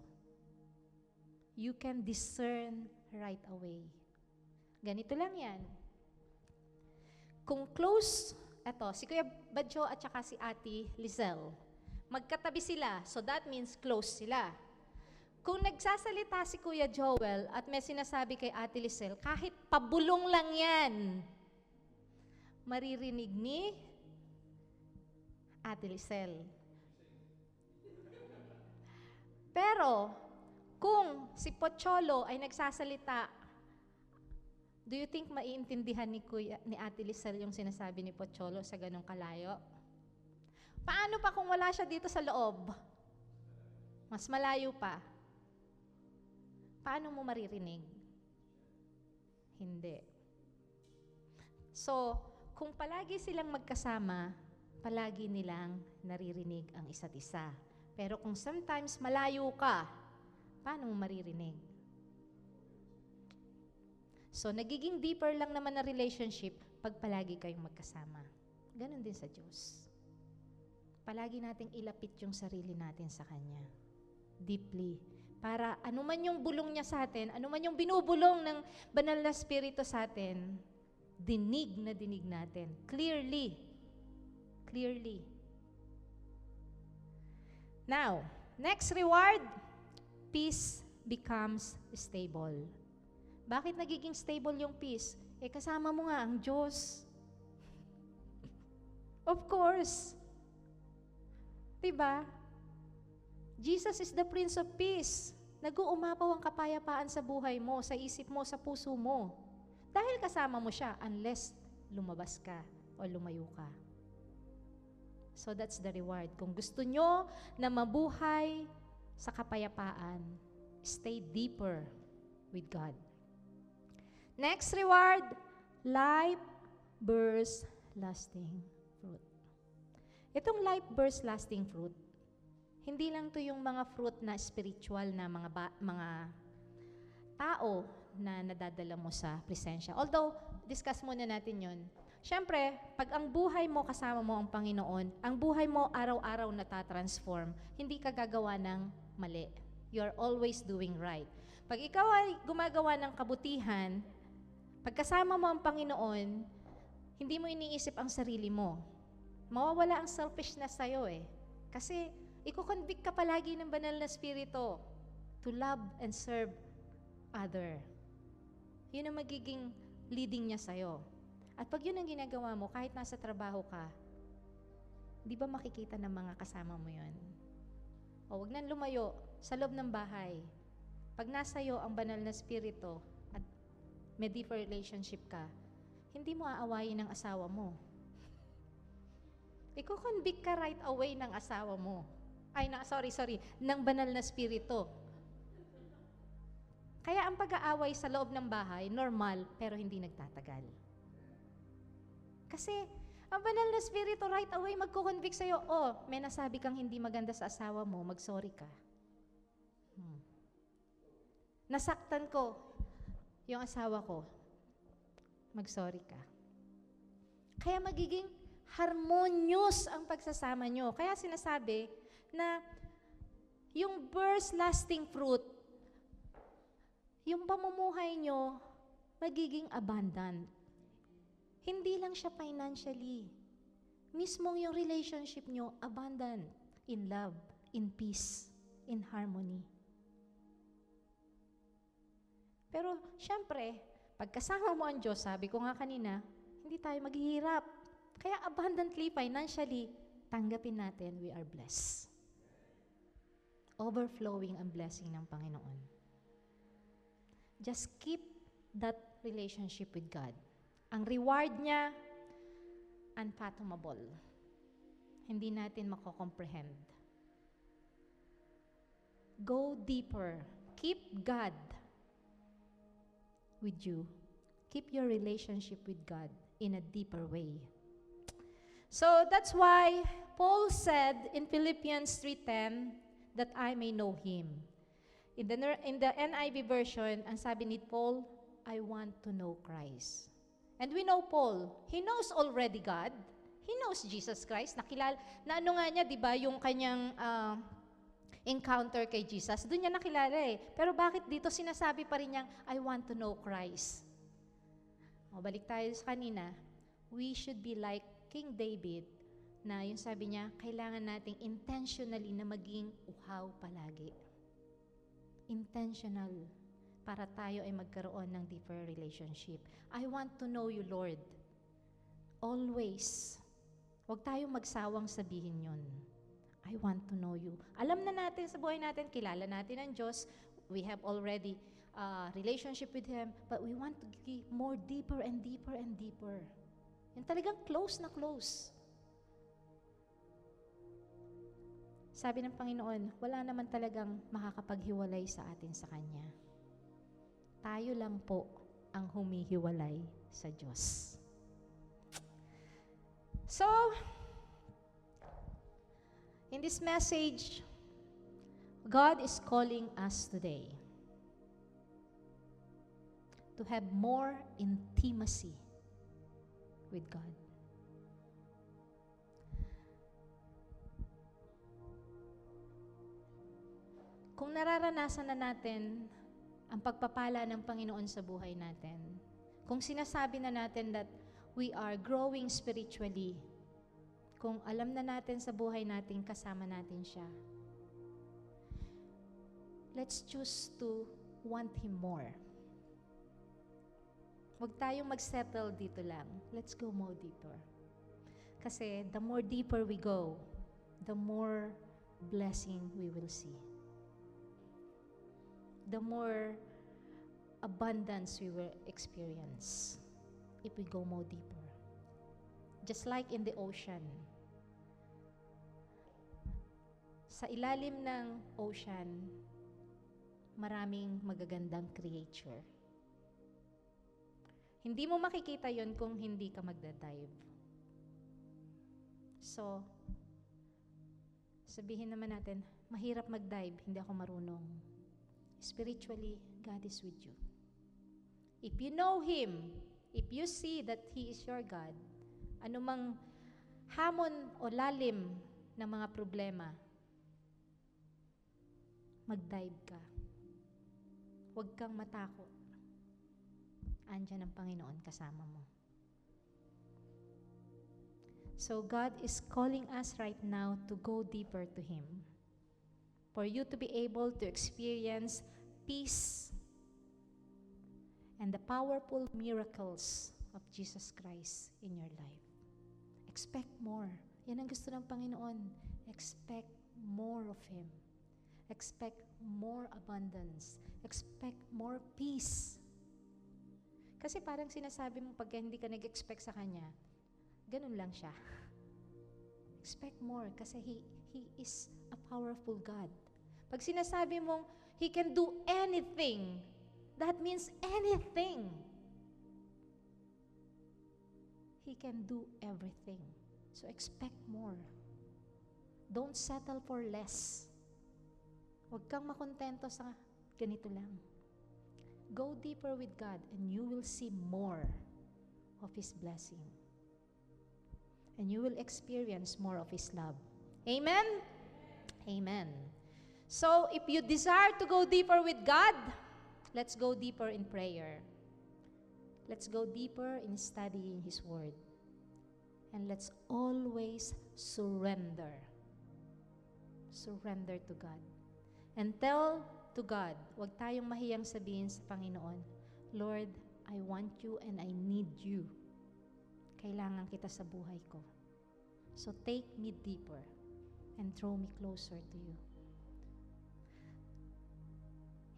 B: You can discern right away. Ganito lang yan. Kung close, eto, si Kuya Badjo at saka si Ate Lizelle, magkatabi sila, so that means close sila. Kung nagsasalita si Kuya Joel at may sinasabi kay Ate Lizelle, kahit pabulong lang yan, maririnig ni Ate Lizelle. Pero, kung si Pocholo ay nagsasalita, do you think maiintindihan ni Ate Lizelle yung sinasabi ni Pocholo sa ganong kalayo? Paano pa kung wala siya dito sa loob? Mas malayo pa. Paano mo maririnig? Hindi. So, kung palagi silang magkasama, palagi nilang naririnig ang isa't isa. Pero kung sometimes malayo ka, paano mo maririnig? So, nagiging deeper lang naman na relationship pag palagi kayong magkasama. Ganon din sa Diyos. Palagi nating ilapit yung sarili natin sa Kanya. Deeply. Para anuman yung bulong niya sa atin, anuman yung binubulong ng banal na spirito sa atin, dinig na dinig natin. Clearly. Clearly. Now, next reward, peace becomes stable. Bakit nagiging stable yung peace? Kasama mo nga ang Diyos. Of course. Diba? Jesus is the Prince of Peace. Nag-uumapaw ang kapayapaan sa buhay mo, sa isip mo, sa puso mo. Dahil kasama mo siya, unless lumabas ka o lumayo ka. So that's the reward. Kung gusto nyo na mabuhay sa kapayapaan, stay deeper with God. Next reward, life bears lasting fruit. Itong life bears lasting fruit, hindi lang to yung mga fruit na spiritual na mga tao na nadadala mo sa presensya. Although, discuss muna natin yun. Siyempre, pag ang buhay mo kasama mo ang Panginoon, ang buhay mo araw-araw natatransform, hindi ka gagawa ng mali. You're always doing right. Pag ikaw ay gumagawa ng kabutihan, pagkasama mo ang Panginoon, hindi mo iniisip ang sarili mo. Mawawala ang selfishness sa'yo Kasi, iko-convict ka palagi ng banal na spirito to love and serve other. Yun ang magiging leading niya sa'yo. At pag yun ang ginagawa mo, kahit nasa trabaho ka, Di ba makikita ng mga kasama mo yun? O wag nang lumayo sa loob ng bahay. Pag nasa iyo ang banal na spirito at may deeper relationship ka, hindi mo aawayin ng asawa mo. Iko-convict ka right away ng asawa mo. Ng banal na spirito. Kaya ang pag-aaway sa loob ng bahay, normal, pero hindi nagtatagal. Kasi, ang banal na spirito right away magko-convict sa'yo, may nasabi kang hindi maganda sa asawa mo, mag-sorry ka. Nasaktan ko yung asawa ko, mag-sorry ka. Kaya magiging harmonious ang pagsasama nyo. Kaya sinasabi na yung burst lasting fruit, yung pamumuhay nyo, magiging abundant. Hindi lang siya financially. Mismong yung relationship nyo, abundant in love, in peace, in harmony. Pero, syempre, pagkasama mo ang Diyos, sabi ko nga kanina, hindi tayo maghihirap. Kaya abundantly, financially, tanggapin natin, we are blessed. Overflowing ang blessing ng Panginoon. Just keep that relationship with God. Ang reward niya, unfathomable. Hindi natin mako-comprehend. Go deeper. Keep God with you. Keep your relationship with God in a deeper way. So that's why Paul said in Philippians 3:10 that I may know Him. In the NIV version, ang sabi ni Paul, I want to know Christ. And we know Paul, he knows already God. He knows Jesus Christ. Nakilala, na ano nga niya, di ba, yung kanyang encounter kay Jesus, doon niya nakilala eh. Pero bakit dito sinasabi pa rin niyang, I want to know Christ? O, balik tayo sa kanina. We should be like King David, na yung sabi niya, kailangan nating intentionally na maging uhaw palagi. Intentional. Para tayo ay magkaroon ng deeper relationship. I want to know you, Lord. Always. Huwag tayong magsawang sabihin yun. I want to know you. Alam na natin sa buhay natin, kilala natin ang Diyos. We have already relationship with Him, but we want to get more deeper and deeper and deeper. Yung talagang close na close. Sabi ng Panginoon, wala naman talagang makakapaghiwalay sa atin sa Kanya. Tayo lang po ang humihiwalay sa Diyos. So, in this message, God is calling us today to have more intimacy with God. Kung nararanasan na natin ang pagpapala ng Panginoon sa buhay natin, kung sinasabi na natin that we are growing spiritually, kung alam na natin sa buhay natin, kasama natin siya, let's choose to want Him more. Huwag tayong mag-settle dito lang. Let's go more deeper. Kasi the more deeper we go, the more blessing we will see. The more abundance we will experience if we go more deeper. Just like in the ocean. Sa ilalim ng ocean, maraming magagandang creature. Hindi mo makikita yon kung hindi ka magda-dive. So, sabihin naman natin, mahirap mag-dive, hindi ako marunong. Spiritually, God is with you. If you know Him, if you see that He is your God, anumang hamon o lalim ng mga problema, mag-dive ka. Huwag kang matakot. Andiyan ang Panginoon kasama mo. So God is calling us right now to go deeper to Him. For you to be able to experience peace and the powerful miracles of Jesus Christ in your life. Expect more. Yan ang gusto ng Panginoon. Expect more of Him. Expect more abundance. Expect more peace. Kasi parang sinasabi mo pagka hindi ka nag-expect sa Kanya, ganun lang siya. Expect more kasi He is a powerful God. Pag sinasabi mong He can do anything, that means anything. He can do everything. So expect more. Don't settle for less. Huwag kang makontento sa ganito lang. Go deeper with God and you will see more of His blessing. And you will experience more of His love. Amen? Amen. So, if you desire to go deeper with God, let's go deeper in prayer. Let's go deeper in studying His Word. And let's always surrender. Surrender to God. And tell to God, huwag tayong mahiyang sabihin sa Panginoon, Lord, I want you and I need you. Kailangan kita sa buhay ko. So take me deeper and draw me closer to you.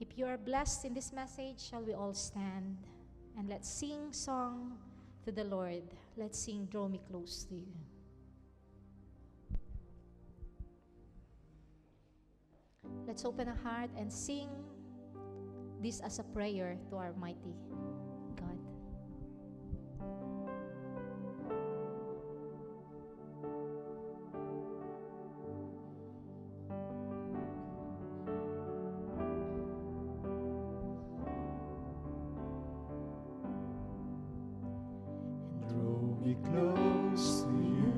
B: If you are blessed in this message, shall we all stand and let's sing song to the Lord. Let's sing, Draw Me Close to You. Let's open our heart and sing this as a prayer to our mighty God.
C: Draw me close to you.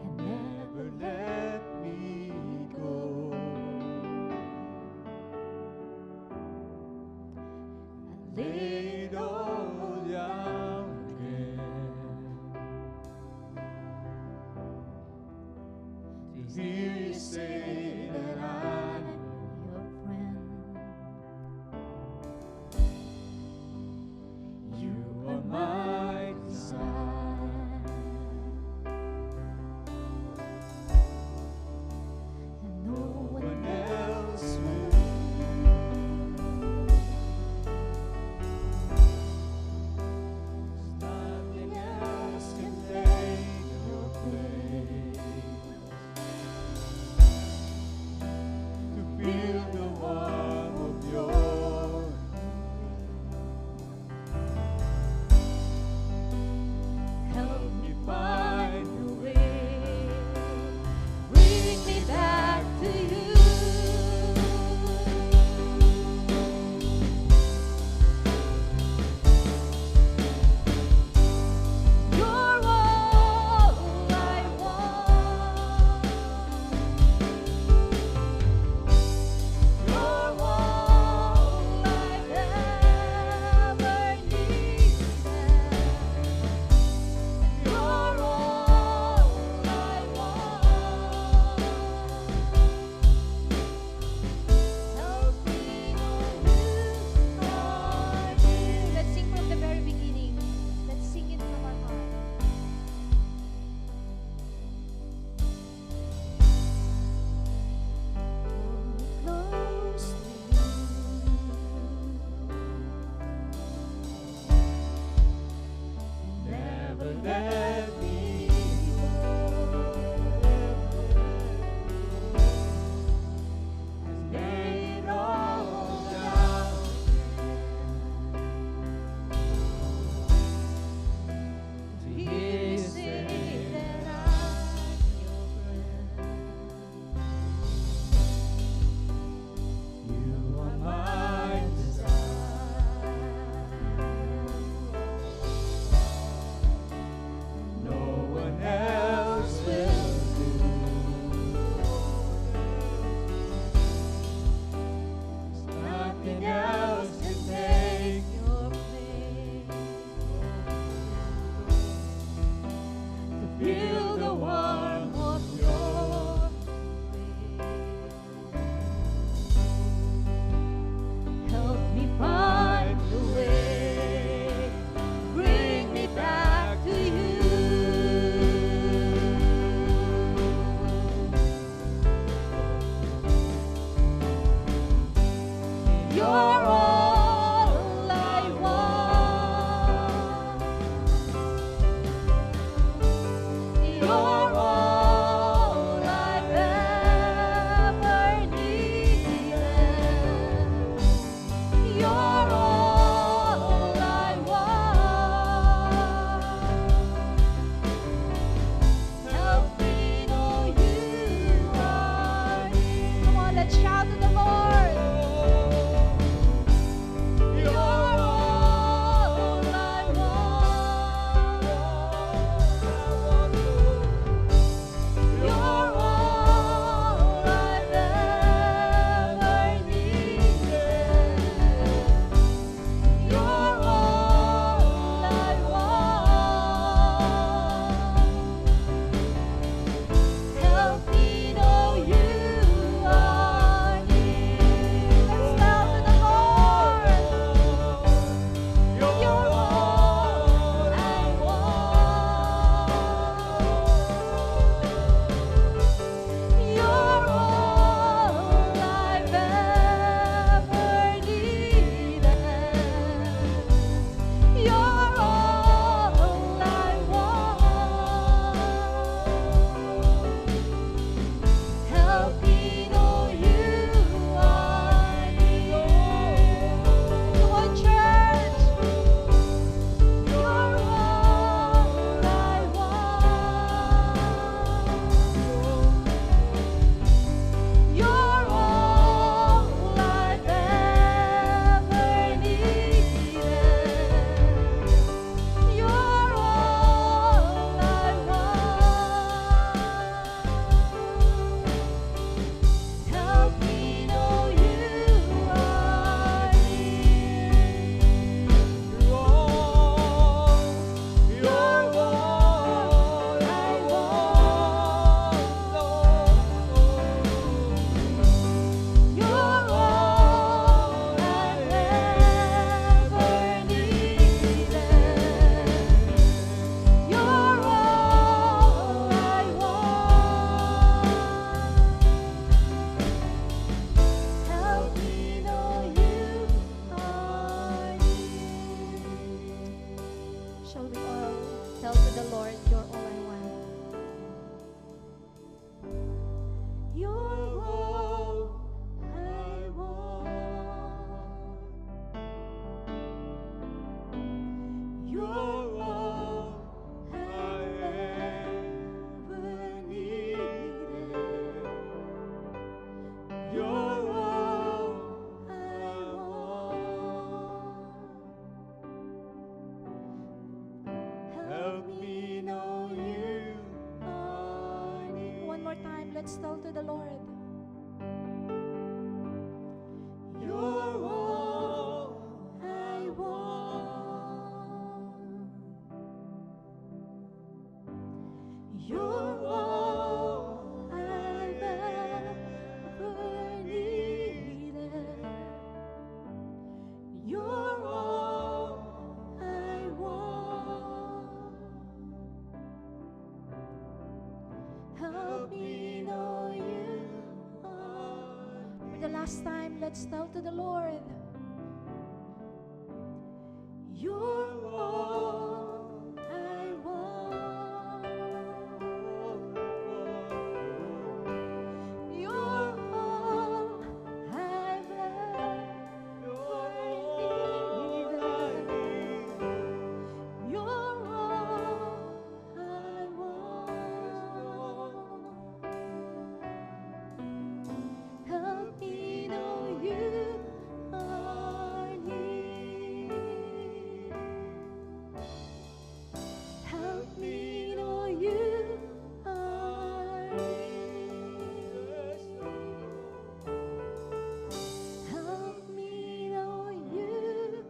C: And never let me go. I lay it all down again to hear you say that I'm
B: Your friend.
C: You are my desire,
B: And
C: no
B: no one
C: one else will. Nothing else can take your place. You're all I want. Help me know you are near.
B: One more time, let's tell to the Lord.
C: You're all I want. You're all I've ever needed. You're all I want. Help me know you are.
B: For the last time, let's tell to the Lord.
C: You're all I want.
B: You're all I've ever needed. You're all I want. Help me know you are near. Help me know you are near. Help me know you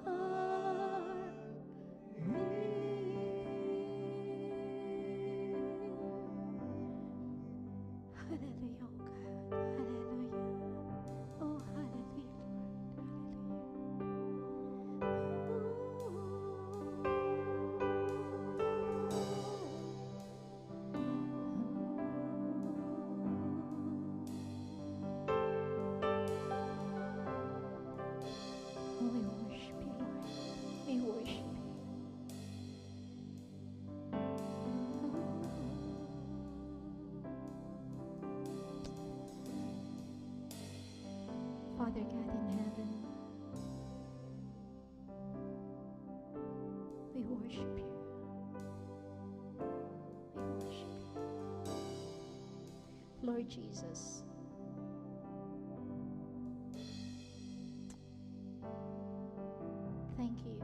B: are near. Hallelujah, oh God. Hallelujah. Oh, hallelujah, Lord. Oh, we worship you, Lord. We worship you. Father God in heaven, we worship you. We worship you. Lord Jesus, thank you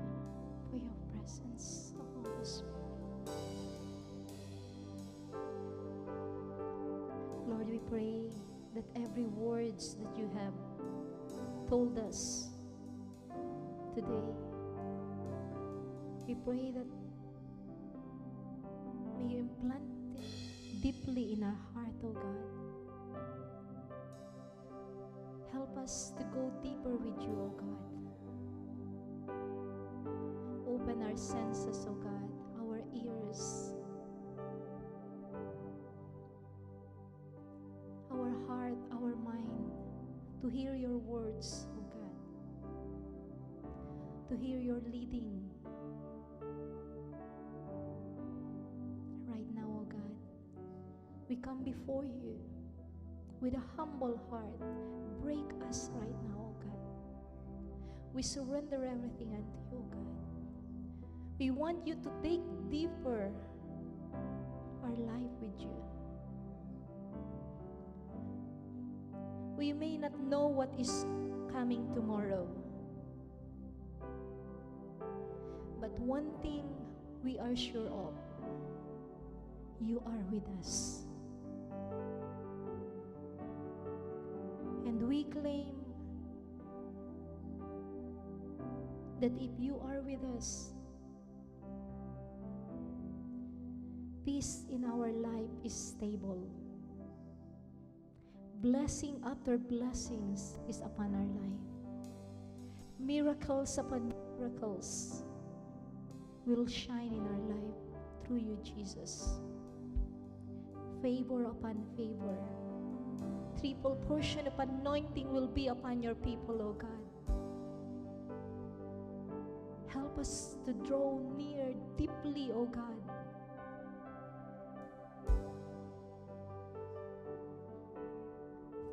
B: for your presence, the Holy Spirit. Lord, we pray that every words that you have told us today, we pray that may you implant it deeply in our heart, O God. Help us to go deeper with you, O God. Open our senses, O God, our ears, our heart, our mind, to hear your words, O God, to hear your leading. Right now, O God, we come before you with a humble heart. Break us right now, O God. We surrender everything unto you, O God. We want you to take deeper our life with you. We may not know what is coming tomorrow, but one thing we are sure of: you are with us. And we claim that if you are with us, peace in our life is stable. Blessing after blessings is upon our life. Miracles upon miracles will shine in our life through you, Jesus. Favor upon favor. Triple portion of anointing will be upon your people, O God. Help us to draw near deeply, O God.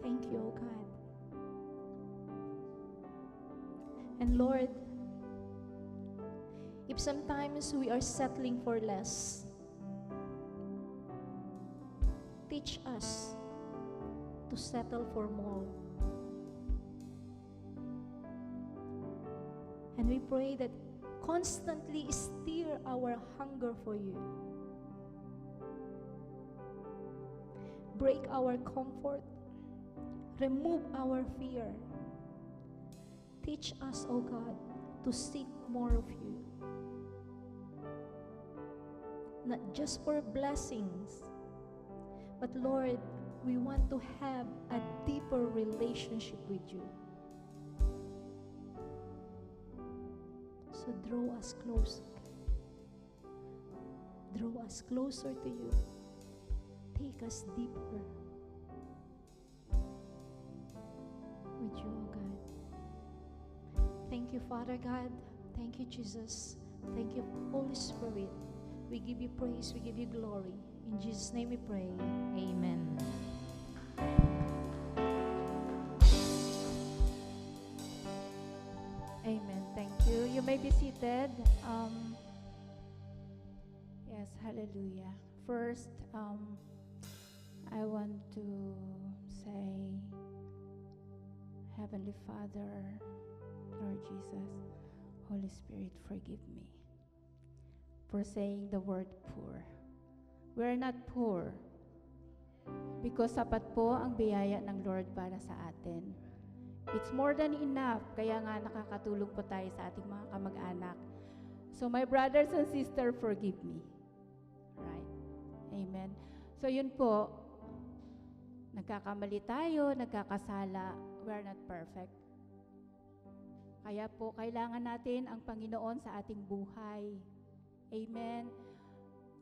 B: Thank you, O God. And Lord, if sometimes we are settling for less, teach us to
D: to settle for more. And we pray that constantly stir our hunger for you. Break our comfort. Remove our fear. Teach us, O God, to seek more of you. Not just for blessings, but Lord, we want to have a deeper relationship with you. So draw us closer. Draw us closer to you. Take us deeper with you, O God. Thank you, Father God. Thank you, Jesus. Thank you, Holy Spirit. We give you praise. We give you glory. In Jesus' name we pray.
B: Amen.
E: Amen. Thank you. You may be seated. Yes, hallelujah. First, I want to say, Heavenly Father, Lord Jesus, Holy Spirit, forgive me for saying the word poor. We're not poor because sapat po ang biyaya ng Lord para sa atin. It's more than enough. Kaya nga nakakatulong po tayo sa ating mga kamag-anak. So my brothers and sisters, forgive me. Right? Amen. So yun po, nagkakamali tayo, nagkakasala. We're not perfect. Kaya po, kailangan natin ang Panginoon sa ating buhay. Amen.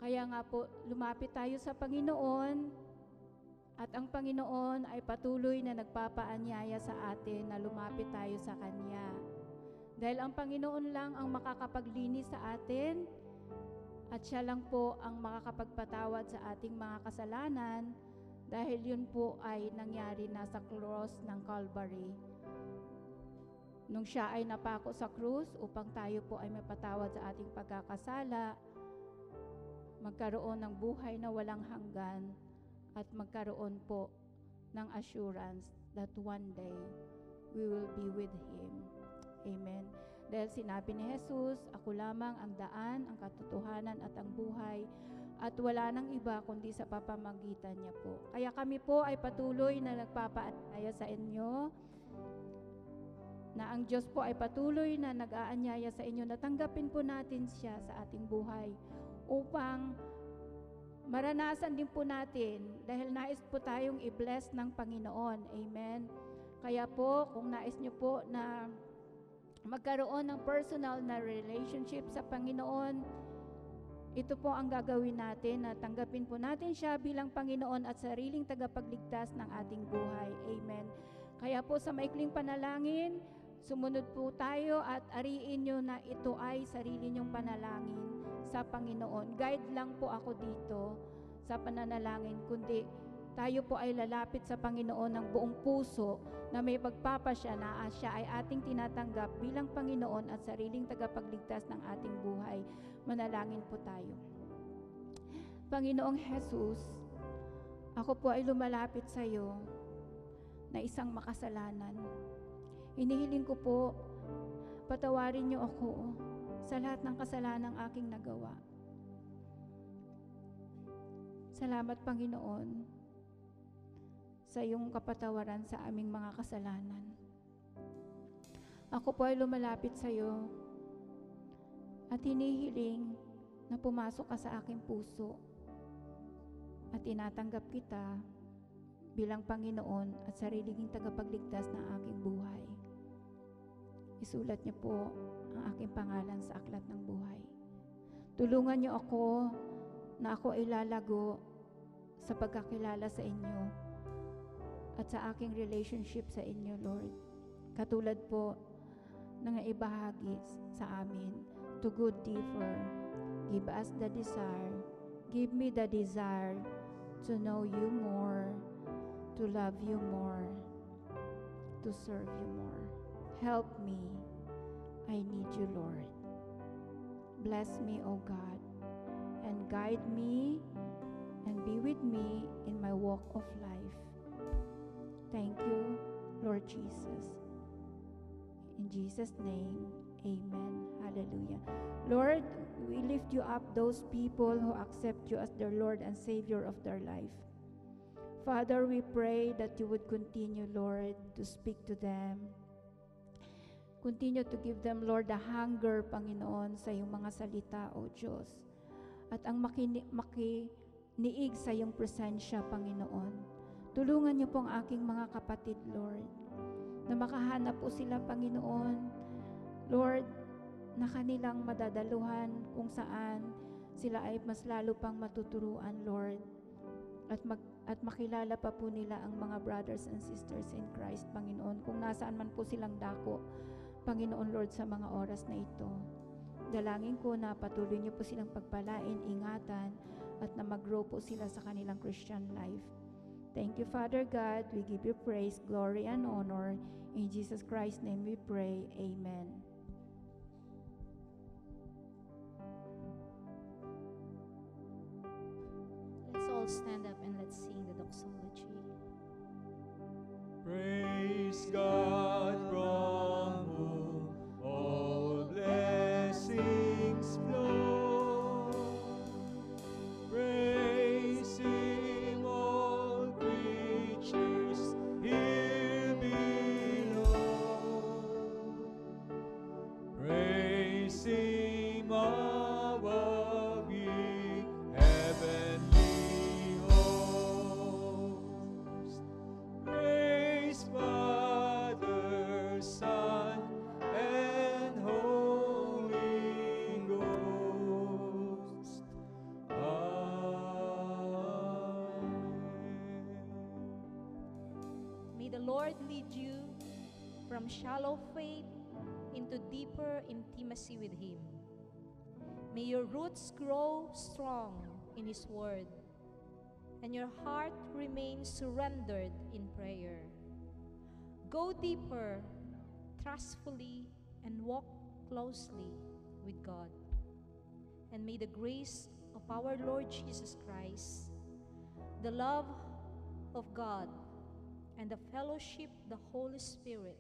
E: Kaya nga po, lumapit tayo sa Panginoon. At ang Panginoon ay patuloy na nagpapaanyaya sa atin na lumapit tayo sa Kanya. Dahil ang Panginoon lang ang makakapaglinis sa atin at Siya lang po ang makakapagpatawad sa ating mga kasalanan dahil yun po ay nangyari na sa cross ng Calvary. Nung Siya ay napako sa krus upang tayo po ay mapatawad sa ating pagkakasala, magkaroon ng buhay na walang hanggan, at magkaroon po ng assurance that one day we will be with Him. Amen. Dahil sinabi ni Jesus, ako lamang ang daan, ang katotohanan at ang buhay, at wala nang iba kundi sa papamagitan niya po. Kaya kami po ay patuloy na nagpapaanyaya sa inyo, na ang Diyos po ay patuloy na nag-aanyaya sa inyo na tanggapin po natin siya sa ating buhay upang maranasan din po natin dahil nais po tayong i-bless ng Panginoon. Amen. Kaya po, kung nais nyo po na magkaroon ng personal na relationship sa Panginoon, ito po ang gagawin natin, na tanggapin po natin siya bilang Panginoon at sariling tagapagligtas ng ating buhay. Amen. Kaya po sa maikling panalangin, sumunod po tayo at ariin nyo na ito ay sarili nyong panalangin sa Panginoon. Guide lang po ako dito sa pananalangin, kundi tayo po ay lalapit sa Panginoon ng buong puso na may pagpapasya na siya ay ating tinatanggap bilang Panginoon at sariling tagapagligtas ng ating buhay. Manalangin po tayo. Panginoong Jesus, ako po ay lumalapit sa iyo na isang makasalanan. Hinihiling ko po, patawarin niyo ako sa lahat ng kasalanang aking nagawa. Salamat, Panginoon, sa iyong kapatawaran sa aming mga kasalanan. Ako po ay lumalapit sa iyo at hinihiling na pumasok ka sa aking puso at tinatanggap kita bilang Panginoon at sariling tagapagligtas ng aking buhay. Isulat niyo po ang aking pangalan sa aklat ng buhay. Tulungan niyo ako na ako ay lalago sa pagkakilala sa inyo at sa aking relationship sa inyo, Lord. Katulad po ng ibahagi sa amin, to good differ. Give us the desire. Give me the desire to know you more, to love you more, to serve you more. Help me. I need you, Lord. Bless me, O God, and guide me and be with me in my walk of life. Thank you, Lord Jesus. In Jesus' name, amen. Hallelujah. Lord, we lift you up, those people who accept you as their Lord and Savior of their life. Father, we pray that you would continue, Lord, to speak to them. Continue to give them, Lord, the hunger, Panginoon, sa iyong mga salita, O Diyos. At ang makiniig sa iyong presensya, Panginoon. Tulungan niyo po ang aking mga kapatid, Lord, na makahanap po sila, Panginoon, Lord, na kanilang madadaluhan kung saan sila ay mas lalo pang matuturuan, Lord, at makilala pa po nila ang mga brothers and sisters in Christ, Panginoon, kung nasaan man po silang dako, Panginoon, Lord, sa mga oras na ito. Dalangin ko na patuloy niyo po silang pagpalain, ingatan, at na mag-grow po sila sa kanilang Christian life. Thank you, Father God. We give you praise, glory, and honor. In Jesus Christ's name we pray. Amen.
B: Let's all stand up and let's sing the doxology.
C: Praise God from whom all blessings flow. Praise Him, all creatures here below. Praise Him above, ye heavenly hosts. Praise Father, Son, and Holy Ghost. Amen.
B: May the Lord lead you from shallow faith into deeper intimacy with Him. May your roots grow strong in His Word, and your heart remain surrendered in prayer. Go deeper, trustfully, and walk closely with God. And may the grace of our Lord Jesus Christ, the love of God, and the fellowship of the Holy Spirit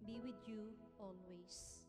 B: be with you always.